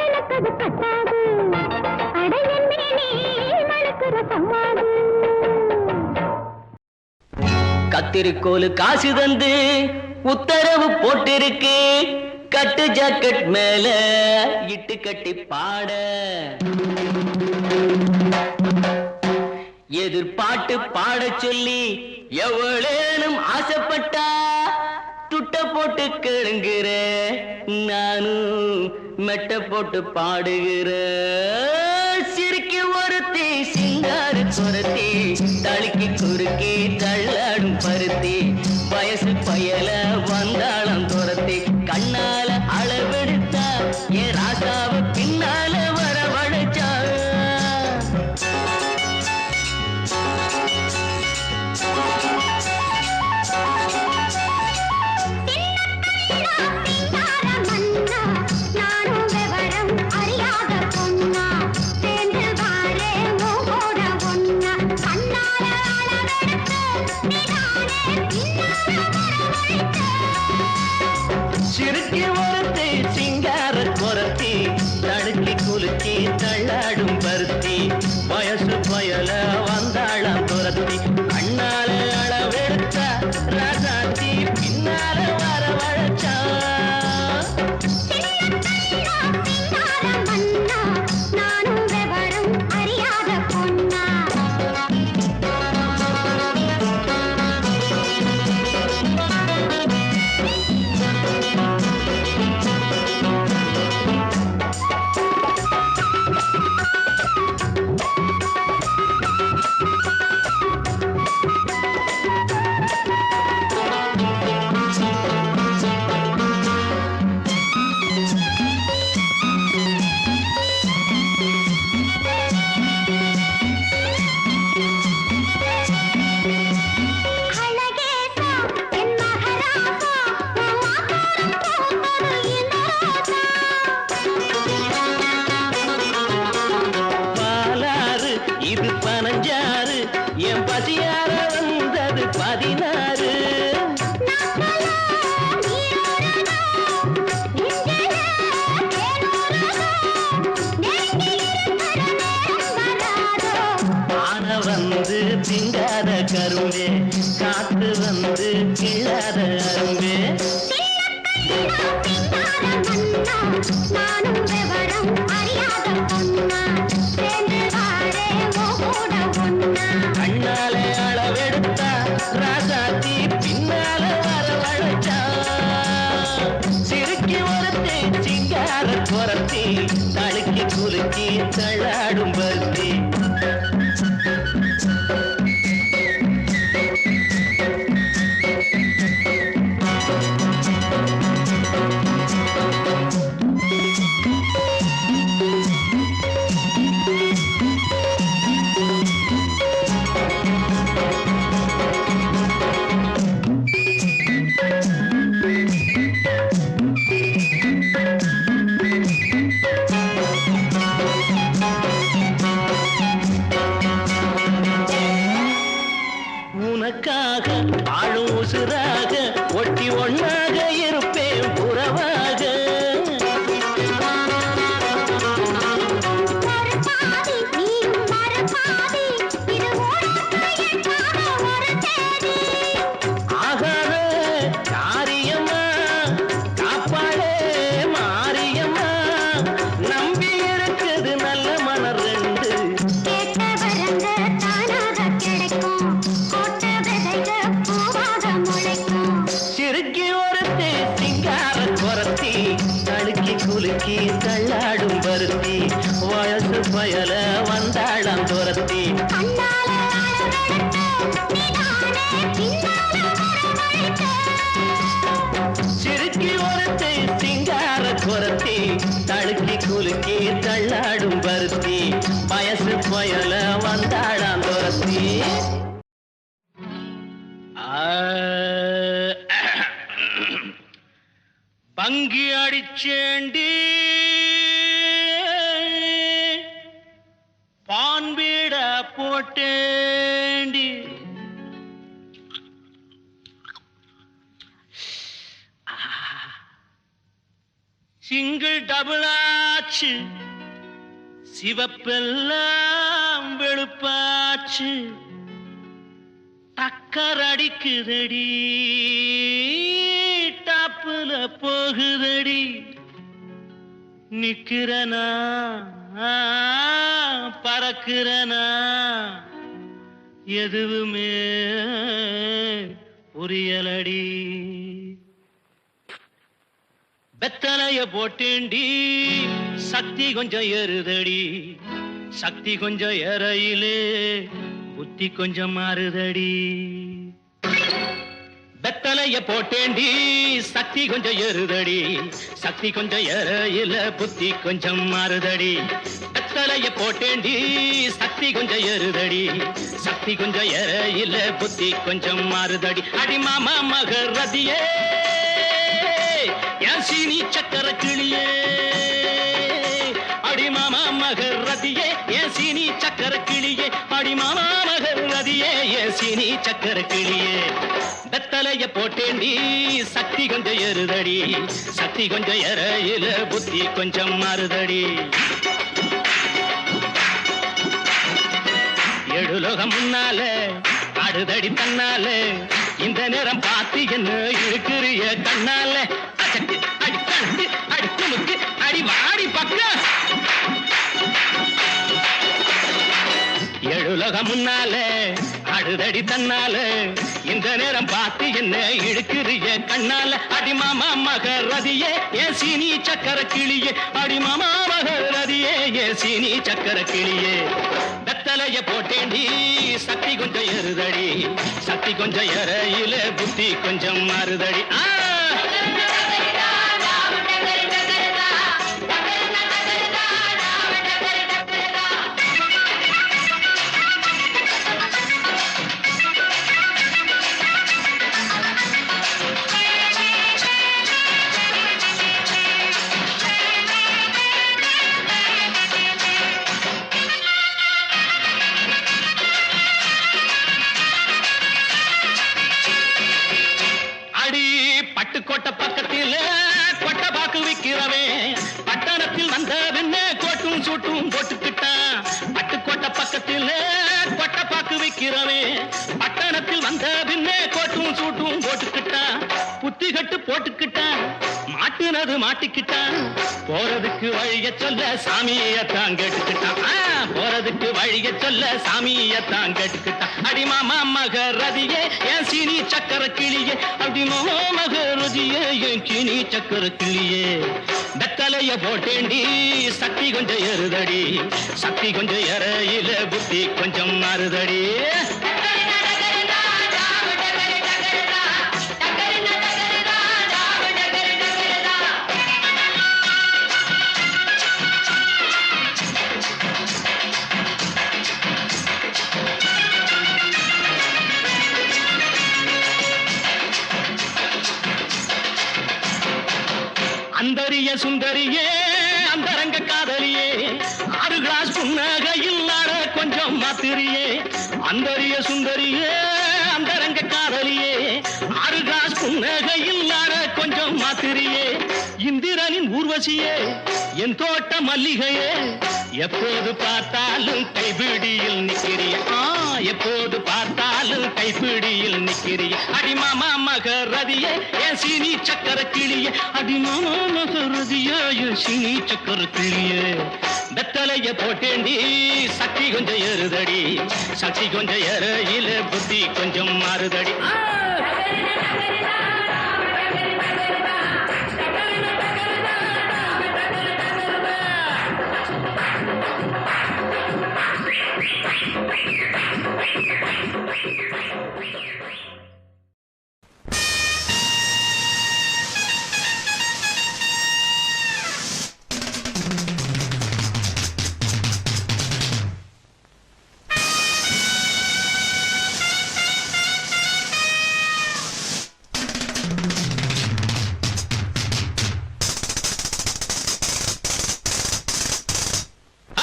B: எனக்கு அது பட்டாது அடையல் மேலே நடக்கிற சவாது
C: கத்திரிக்கோலு காசு தந்து உத்தரவு போட்டிருக்கு கட்டு ஜாக்கெட் மேல இட்டு கட்டி பாட எதிர்பாட்டு பாட சொல்லி எவ்வளேனும் ஆசைப்பட்டா துட்ட போட்டு கேளுங்கிற நானும் மெட்ட போட்டு பாடுகிற சிரிக்க ஒருத்தி சிங்கார குரத்தி தளிக்கு குறுக்கி தள்ளாடும் பருத்தி வயசு பயல வந்தாளம் துரத்தி கண்ணால அளவெடுத்தா ஏ ராசாவ பின்னால வரவழைச்சா சிறுக்கி ஒருத்தி சிங்கார குரத்தி தடுக்கி குலுக்கி தள்ளாடும் பருத்தி வயசு பயல வந்தாளம் துரத்தி கண்ணால அளவெடுத்த ராசாத்தி பின்னால வரவழைச்சா
B: நானும் விவரம் அறியாத பொன்னா
A: இது 15 என் பசியார வந்தது 16 ஆன வந்து திங்காத கரும்பே காத்து வந்து கிள்ளாத அரும்பே
B: நானும் விவரம் அறியாத பொன்னா சேர்ந்து வாரே ஓட ஒன்னா
A: கண்ணாலே அளவு
C: தள்ளாடும் பருத்தி உனக்காக ஆளும் உசுராக ஒட்டி ஒன்னாக இருப்பேன் புறவாக ஆகாத காரியம்மா காப்பாளே மாரியம்மா நம்பி இருக்குது நல்ல மலர் ரெண்டு சிறுக்கி ஒருத்தி சிங்கார குரத்தி தழுக்கி குலுக்கி தள்ளாடும் பருத்தி வயசு பயல வந்தாளம் துரத்தி சிறுக்கி ஒருத்தி சிங்கார குரத்தி தழுக்கி குலுக்கி தள்ளாடும் பருத்தி வயசு பயல வந்தாளம் துரத்தி பங்கி அடிச்சேண்டி பான்பீட போட்டேண்டி சிங்கிள் டபுள் ஆச்சு சிவப்பெல்லாம் வெளுப்பாச்சு டக்கர் அடிக்குதடி டாப்புல போகுதடி நிக்கிறனா பறக்கிறனா எதுவுமே புரியலடி வெத்தலைய போட்டேண்டி சக்தி கொஞ்சம் ஏறுதடி சக்தி கொஞ்சம் ஏறையிலே புத்தி கொஞ்சம் மாறுதடி வெத்தலைய போட்டேண்டி சக்தி கொஞ்சம் ஏறுதடி சக்தி கொஞ்சம் ஏறையில புத்தி கொஞ்சம் மாறுதடி வெத்தலைய போட்டேண்டி சக்தி கொஞ்சம் ஏறுதடி சக்தி கொஞ்சம் ஏறையில புத்தி கொஞ்சம் மாறுதடி அடி மாமா மகரதியே என் சீனி சக்கர கிளியே அடி மாமா மகரதியே என் சீனி சக்கர கிளியே அடி மாமா மகரதியே என் சீனி சக்கர கிளியே வெத்தலைய போட்டேண்டி சக்தி கொஞ்சம் ஏறுதடி சக்தி கொஞ்சம் ஏறையில புத்தி கொஞ்சம் மாறுதடி எழுலோகம் முன்னால ஆடுதடி தன்னால இந்த நேரம் பார்த்து என்ன இருக்கிறிய கண்ணால அடி அடி கண்டு அடி துணுக்கு அடி வாடி பக்க எழுலோகம் முன்னால ஆடுதடி தன்னால இந்த நேரம் பார்த்து என்ன இழுக்கிறிய கண்ணால அடி மாமா மகரதியே ஏன் சீனி சக்கர கிளியே அடி மாமா மகரதியே ஏன் சீனி சக்கர கிளியே வெத்தலைய போட்டேண்டி சக்தி கொஞ்சம் ஏறுதடி சக்தி கொஞ்சம் ஏறையில புத்தி கொஞ்சம் மாறுதடி பட்டுக்கோட்டை பக்கத்தில் கொட்டை பாக்கு விக்கிறவே பட்டணத்தில் வந்த வெண்ண கோட்டும் சூட்டும் போட்டுக்கிட்டான் பட்டுக்கோட்டை பக்கத்தில் கொட்டை பாக்கு விக்கிறவே பட்டணத்தில் வந்த வெண்ண கோட்டும் சூட்டும் போட்டுக்கிட்டான் புத்தி கட்டு போட்டுக்கிட்டான் மாட்டுனது மாட்டிக்கிட்டான் போறதுக்கு வழிய சொல்ல சாமியத்தான் கேட்டுக்கிட்டான் போறது அதுக்கு வழிய சொல்ல சாமியத்தான் கட்டுக்கிட்டான். அடி மாமா மகரதியே என் சீனி சக்கர கிளியே, அடி மாமா மகரதியே என் சீனி சக்கர கிளியே. வெத்தலைய போட்டேண்டி சக்தி கொஞ்சம் ஏறுதடி, சக்தி கொஞ்சம் ஏறையில புத்தி கொஞ்சம் மாறுதடி. அந்தரிய சுந்தரியே அந்தரங்க காதலியே, 6 கிளாஸ் புன்னகையில் நாட கொஞ்சம் மாத்திரியே. அந்தரிய சுந்தரியே அந்தரங்க காதலியே, 6 கிளாஸ் புன்னகையில் நாட கொஞ்சம் மாத்திரியே. இந்திரனின் ஊர்வசியே என் தோட்ட மல்லிகையே, எப்போது பார்த்தாலும் கைபிடியில் நிக்கிறிய, எப்போது பார்த்தாலும் கைப்பிடியில் நிக்கிறிய. அடிமாமா மகரதியே என் சீனி சக்கர கிளியே, அடிமாமா மகரதியே என் சீனி சக்கர கிளியே. வெத்தலைய போட்டேண்டி சக்தி கொஞ்சம் ஏறுதடி, சக்தி கொஞ்சம் ஏறையில புத்தி கொஞ்சம் மாறுதடி.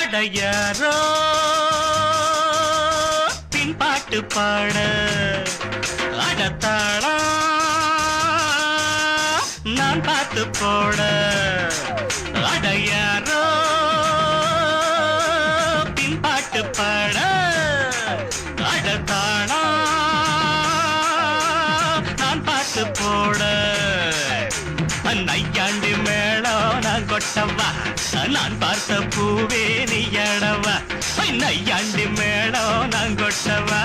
F: அடையாரோ பின்பாட்டு பாட அடத்தாளா நான் பார்த்து போட. அடையாரோ பின்பாட்டு பாட அடத்தாளா நான் பார்த்து போட. நையாண்டு மேளம் நான் கொட்டவா, நான் பார்த்த பூவே நீயடவா. நையாண்டு மேளம் நான் கொட்டவா,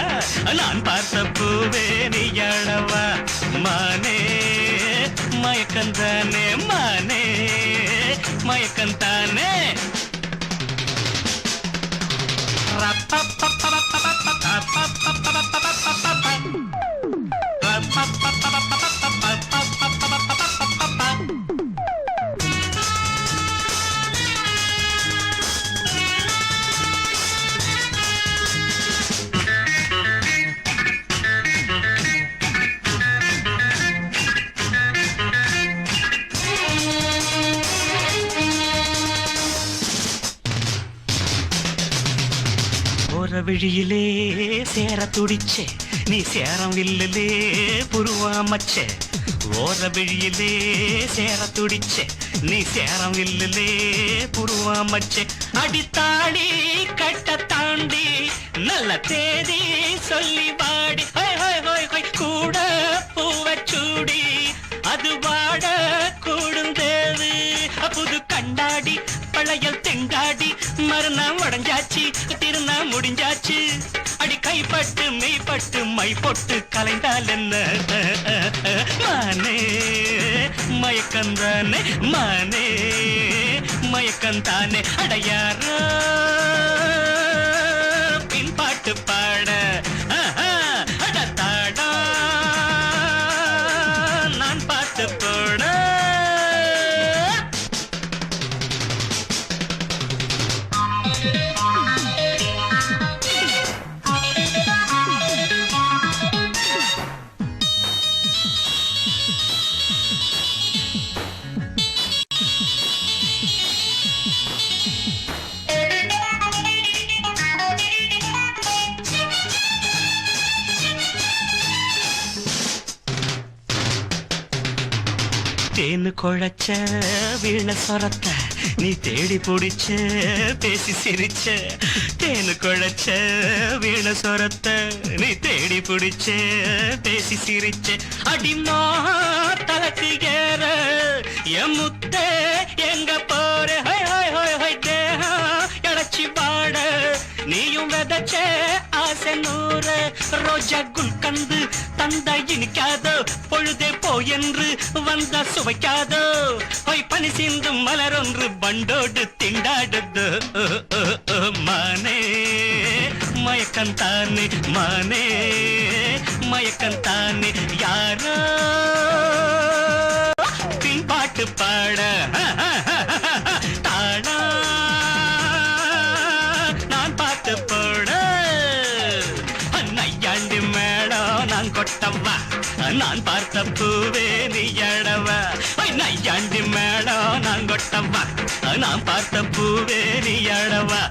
F: நான் பார்த்த பூவே நீயடவா. மானே மயக்கந்தானே, மானே மயக்கந்தானே. விழியிலே சேர துடிச்சே, நீ சேரம் வில்லிலே புருவாமச்சே. ஓர விழியிலே சேர துடிச்சே, நீ சேரம் வில்லிலே புருவாமச்சே. அடித்தாடி கட்ட தாண்டி நல்ல தேதி சொல்லி பாடி, கூட பூவச்சூடி அது வாட கூடுந்தேது. புது கண்டாடி பழையல் தெங்காடி, மறுநாள் உடஞ்சாச்சு திருநா முடிஞ்சாச்சு. அடி கைப்பட்டு மெய்ப்பட்டு மை பொட்டு கலைந்தால் என்ன. மானே மயக்கந்தானே, மானே மயக்கந்தானே. அடையாரோ பின்பாட்டு பாட அடத்தாடா நான் பார்த்து போட. தேனு குழைச்ச வீண சொரத்த நீ தேடி பிடிச்ச பேசி சிரிச்ச. தேனு குழைச்ச வீண சொரத்த நீ தேடி பிடிச்ச பேசி சிரிச்ச. அடிமா தலக்கு ஏற என் முத்தே எங்க போற. தேகம் இழைச்சி பாட நீயும் விதைச்ச ஆசை நூறு ரோஜா குல்கந்து தந்தா இனிக்காதோ பொழுதே போ என்று வந்தா சுவைக்காதோ போய் பனி சிந்தும் மலரொன்று பண்டோடு திண்டாடுது மானே மயக்கந்தானே மானே மயக்கந்தானே யாரோ பின்பாட்டு பாட தாடா நான் பார்த்து போட நையாண்டி மேடம் நான் கொட்டவா நான் பார்த்த பூவே நீ எடவா நையாண்டி மேடம் நான் கொட்டவா நான் பார்த்த பூவே நீ எடவா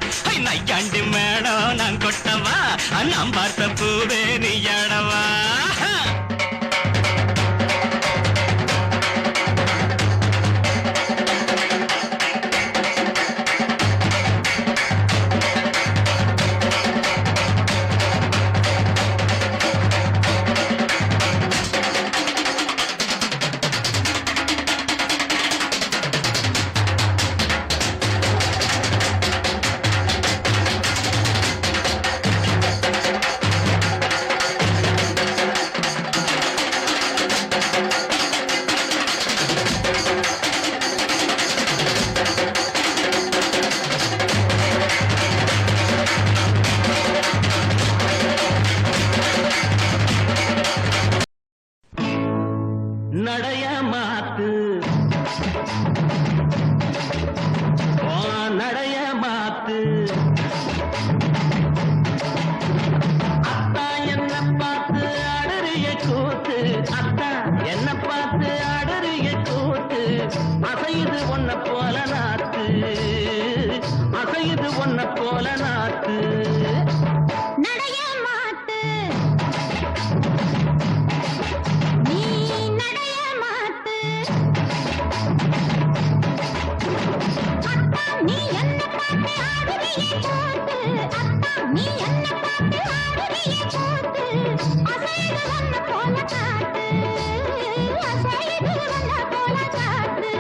F: நையாண்டி மேடம் நான் கொட்டவா நான் பார்த்த பூவே நீ எடவா நடைய மாத்து நடைய மாத்து அத்தா என்ன பார்த்து அடறிய கூத்து அத்தா என்ன பார்த்து அடறிய கூத்து அசையுது ஒன்ன போல நாத்து அசையுது ஒன்ன போல நாத்து
B: நடைய மாத்து நீ நடைய மாத்து அத்தா நீ என்ன பார்த்து ஆடுறியே கூத்து அத்தா நீ என்ன பார்த்து ஆடுறியே கூத்து அசையுது ஒன்ன போல காத்து அசையுது ஒன்ன போல காத்து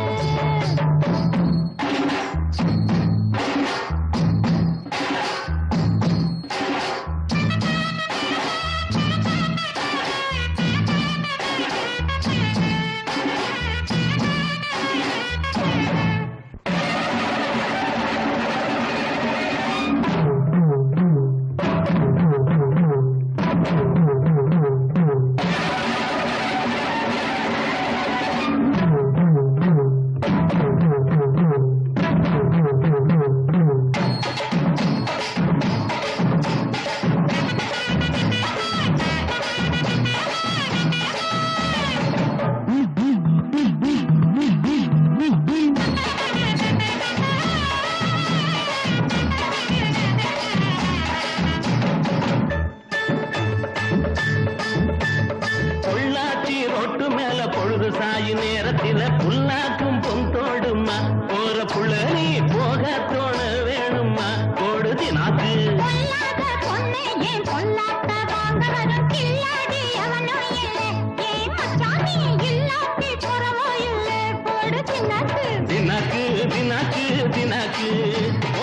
C: பொள்ளாச்சி ரோட்டு மேல பொழுது சாயி நேரத்தில புல்லாக்கும் பொந்தோடுமா போற புள்ள நீ போக தோண வேணுமா போடுதி நாக்கு
B: பொல்லாத பொண்ணே ஏன் பொல்லாத வாங்கவரும் கில்லாடி அவனோ இல்லை ஏன் மச்சான் நீ இல்லாட்டி போறவோ இல்லை போடு தின்னாக்கு
C: தினாக்கு தினாக்கு தினாக்கு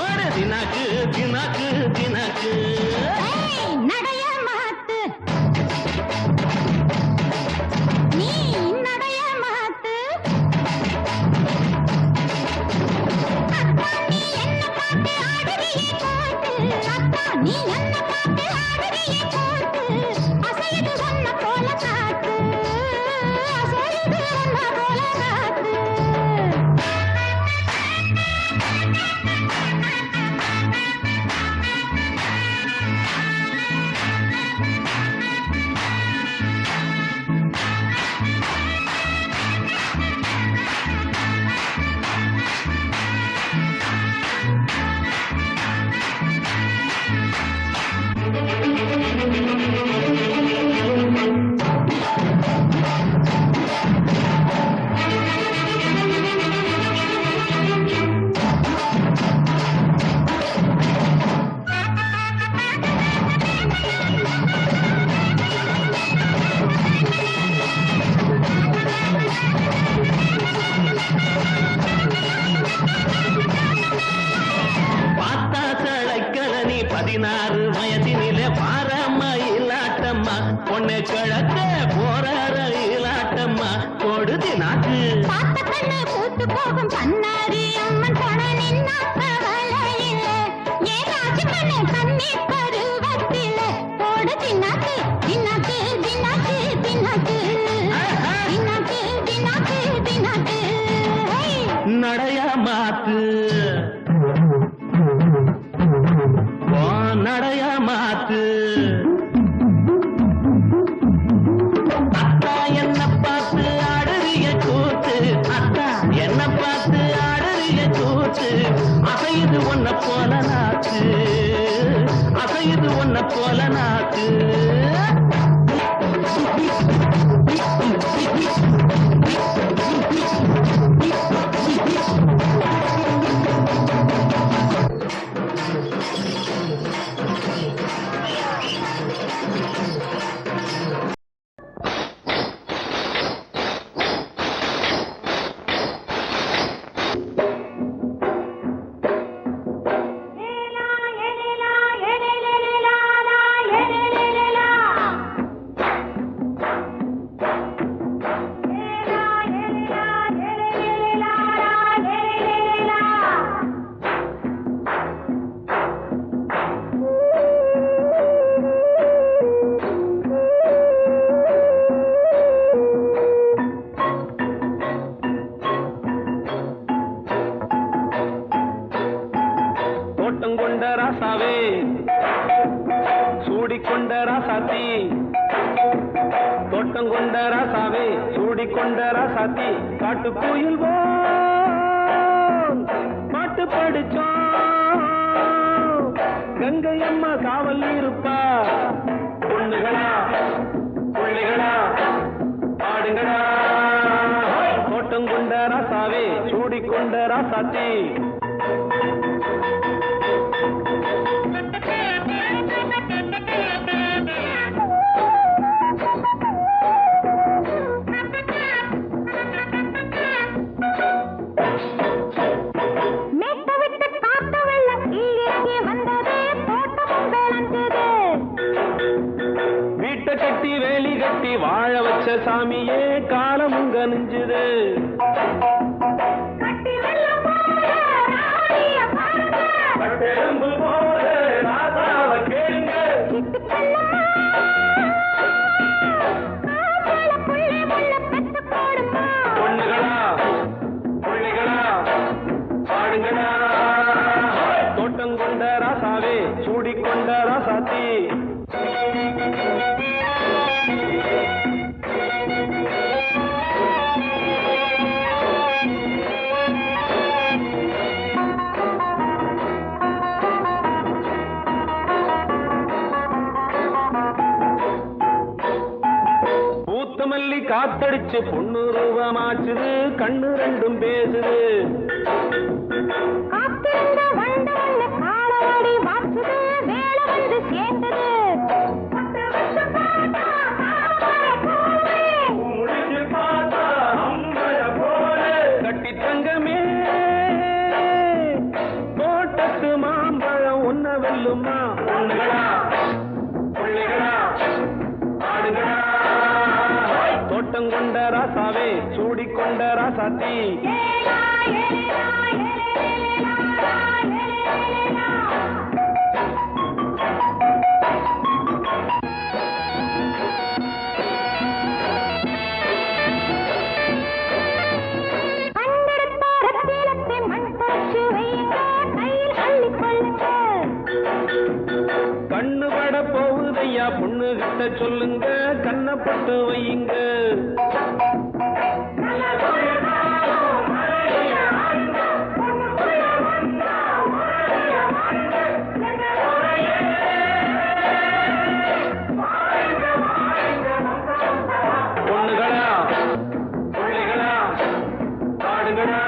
C: ஓடு தினாக்கு தினாக்கு தினாக்கு
B: ஏய் நடைய மாத்து நீ நடைய மாத்து அத்தா நீ என்ன பார்த்து ஆடுறியே கூத்து அத்தா நீ என்ன பார்த்து ஆடுறியே கூத்து அசையுது ஒன்ன போல காத்து அசையுது ஒன்ன போல காத்து
A: 16 வயதினிலே பாரமயிலாட்டம்மா பொண்ணு கிழக்க போற ரயிலாட்டம்மா கொடுதி நாக்கு
B: பார்த்த கண்ணு பூத்து போகும் பண்ணாரி அம்மன் போன நின்னா கவலையில ஏதாச்சு கண்ணு கண்ணி பருவத்தில போடு தின்னாக்கு தின்னாக்கு தின்னாக்கு தின்னாக்கு தின்னாக்கு தின்னாக்கு தின்னாக்கு
A: நடைய மாத்து நடைய மாத்து அத்தா என்ன பார்த்து ஆடுறிய கூத்து அத்தா என்ன பார்த்து ஆடுறிய கூத்து அசையுது ஒன்ன போல நாத்து அசையுது ஒன்ன போல நாத்து கொண்ட ராசாவே சூடிக்கொண்ட ராசாத்தி தோட்டம் கொண்ட ராசாவே சூடிக்கொண்ட ராசாத்தி காட்டு கோயில் பாட்டு படிச்சோம் கங்கை அம்மா காவல் இருப்பா பொண்ணுகளா பிள்ளைகளா ஆடுங்களா தோட்டம் கொண்ட ராசாவே சூடிக்கொண்ட ராசாத்தி வீட்டை கட்டி வேலி கட்டி வாழ வச்ச சாமியே காலமும் கனிஞ்சுது பொண்ணுகளா பிள்ளைகளா ஆடுங்களா தோட்டம் கொண்ட ராசாவே சூடிக்கொண்ட ராசாத்தி பூத்தமல்லி காத்தடிச்சு பொண்ணு ரூபமாச்சுது கண்ணு ரெண்டும் பேசுது கட்டி தங்கமே தோட்டத்து மாம்பழம் ஒன்ன வெல்லுமா பொண்ணுகளா பிள்ளைகளா ஆடுகளா தோட்டம் கொண்ட ராசாவே சூடிக்கொண்ட ராசாத்தி கண்ணு பட போகுதையா பொண்ணு கிட்ட சொல்லுங்க கண்ணப்பட்டு வையுங்க பொண்ணுகளா பிள்ளைகளா ஆடுங்களா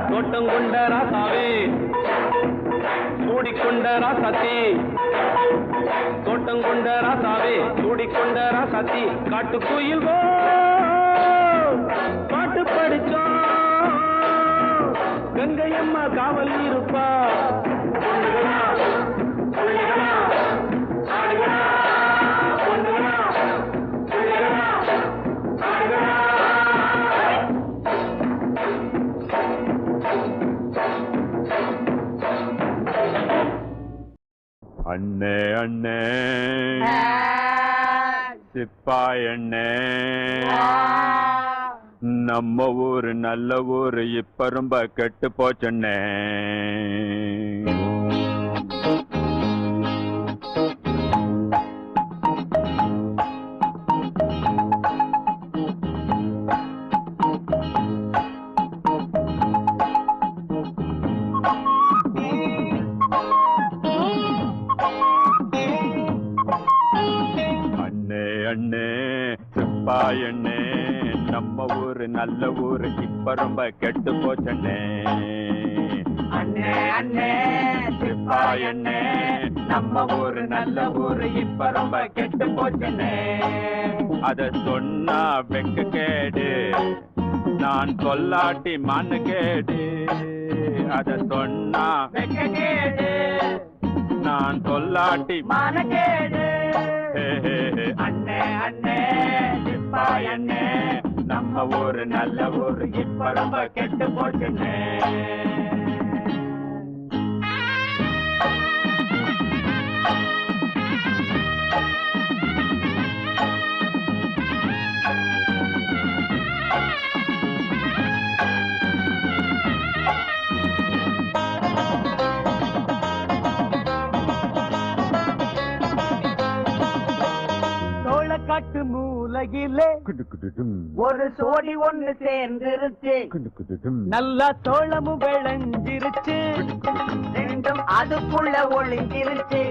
A: தோட்டம் கொண்ட ராசாவே சூடிக்கொண்ட ராசாத்தி தோட்டம் கொண்ட ராசாவே சூடிக்கொண்ட ராசாத்தி காட்டு கோயில் பாட்டு படிச்சோம் கங்கை அம்மா காவல் இருப்பா பொண்ணுகளா
G: அண்ணே அண்ணே சிப்பாய் அண்ணே நம்ம ஊரு நல்ல ஊரு இப்ப ரொம்ப கெட்டு போச்சண்ணே. அண்ணே சிப்பாய் அண்ணே நம்ம ஊரு நல்ல ஊரு இப்ப ரொம்ப கெட்டு போச்சண்ணே. அண்ணே அண்ணே சிப்பாய் அண்ணே நம்ம ஊரு நல்ல ஊரு இப்ப ரொம்ப கெட்டு போச்சண்ணே. அத சொன்னா வெக்க கேடு நான் சொல்லாட்டி மண்ணு கேடு. அத சொன்னா வெக்க கேடு நான் சொல்லாட்டி மண்ணு கேடு. அண்ணே அண்ணே சிப்பாய் அண்ணே நம்ம ஊரு நல்ல ஊரு இப்ப ரொம்ப கெட்டு போச்சுண்ணே.
A: காட்டு மூலையிலே ஒரு சோடி ஒண்ணு சேர்ந்துருச்சு. நல்லா தோளமும் விளைஞ்சிருச்சு. ரெண்டும் அதுக்குள்ள ஒளிஞ்சிருச்சு.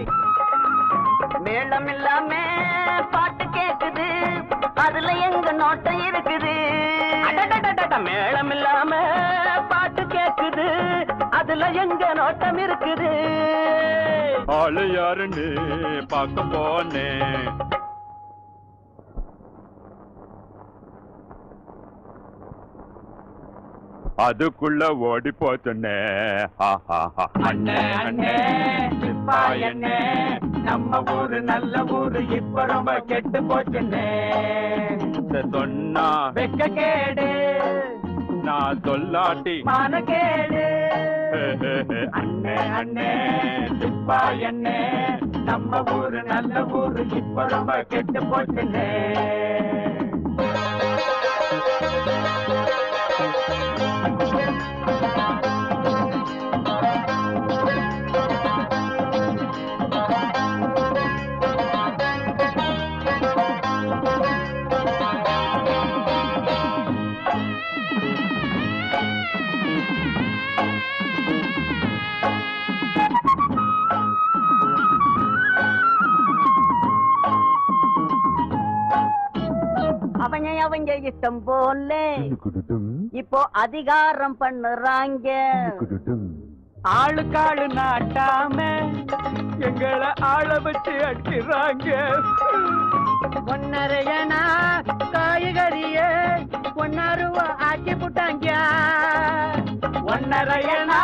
A: மேளம் இல்லாம பாட்டு கேக்குது. அதுல எங்க நோட்டம் இருக்குது. மேளம் இல்லாம பாட்டு கேக்குது. அதுல எங்க நோட்டம் இருக்குது.
G: ஆளு யாருன்னு பார்க்க போனேன். அதுக்குள்ள ஓடி போச்சுண்ணே.
A: அண்ணே அண்ணே சிப்பாய் அண்ணே நம்ம ஊரு நல்ல ஊரு இப்ப ரொம்ப கெட்டு போச்சுண்ணே.
G: சொன்னா
A: வெக்க கேடு
G: நான் சொல்லாட்டி
A: மான கேடு. அண்ணே அண்ணே சிப்பாய் அண்ணே நம்ம ஊரு நல்ல ஊரு இப்ப ரொம்ப கெட்டு போச்சுண்ணே. அவங்க இஷ்டம் போல இப்போ அதிகாரம் பண்ணுறாங்க. ஆளுக்காளு நாட்டாம எங்களை ஆள வச்சு அடிக்கிறாங்க. ஒன்னரையனா காய்கறிய 1 ரூபா ஆக்கி போட்டாங்க. ஒன்னரையனா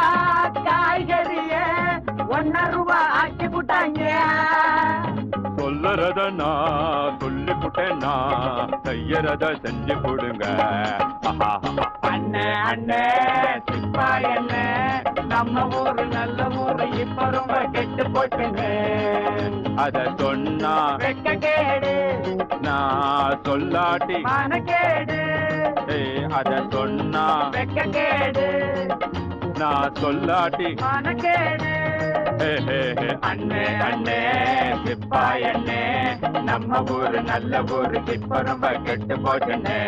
A: காய்கறிய 1 ரூபா ஆக்கி போட்டாங்க.
G: சொல்லறத நான் சொல்லி புட்டேன்னா செய்யறத செஞ்சு கொடுங்க.
A: அண்ணே அண்ணே சிப்பாய் அண்ணே நம்ம ஊரு நல்ல ஊரு இப்ப ரொம்ப கெட்டு போச்சுன்னு.
G: அத சொன்னா
A: வெக்க கேடு
G: நான் சொல்லாட்டி
A: மான கேடு.
G: அத சொன்னா
A: வெக்க கேடு
G: நான் சொல்லாட்டி
A: மான கேடு.
G: அண்ணே அண்ணே சிப்பாய் அண்ணே நம்ம ஊரு நல்ல ஊரு இப்ப ரொம்ப கெட்டு போச்சுண்ணே.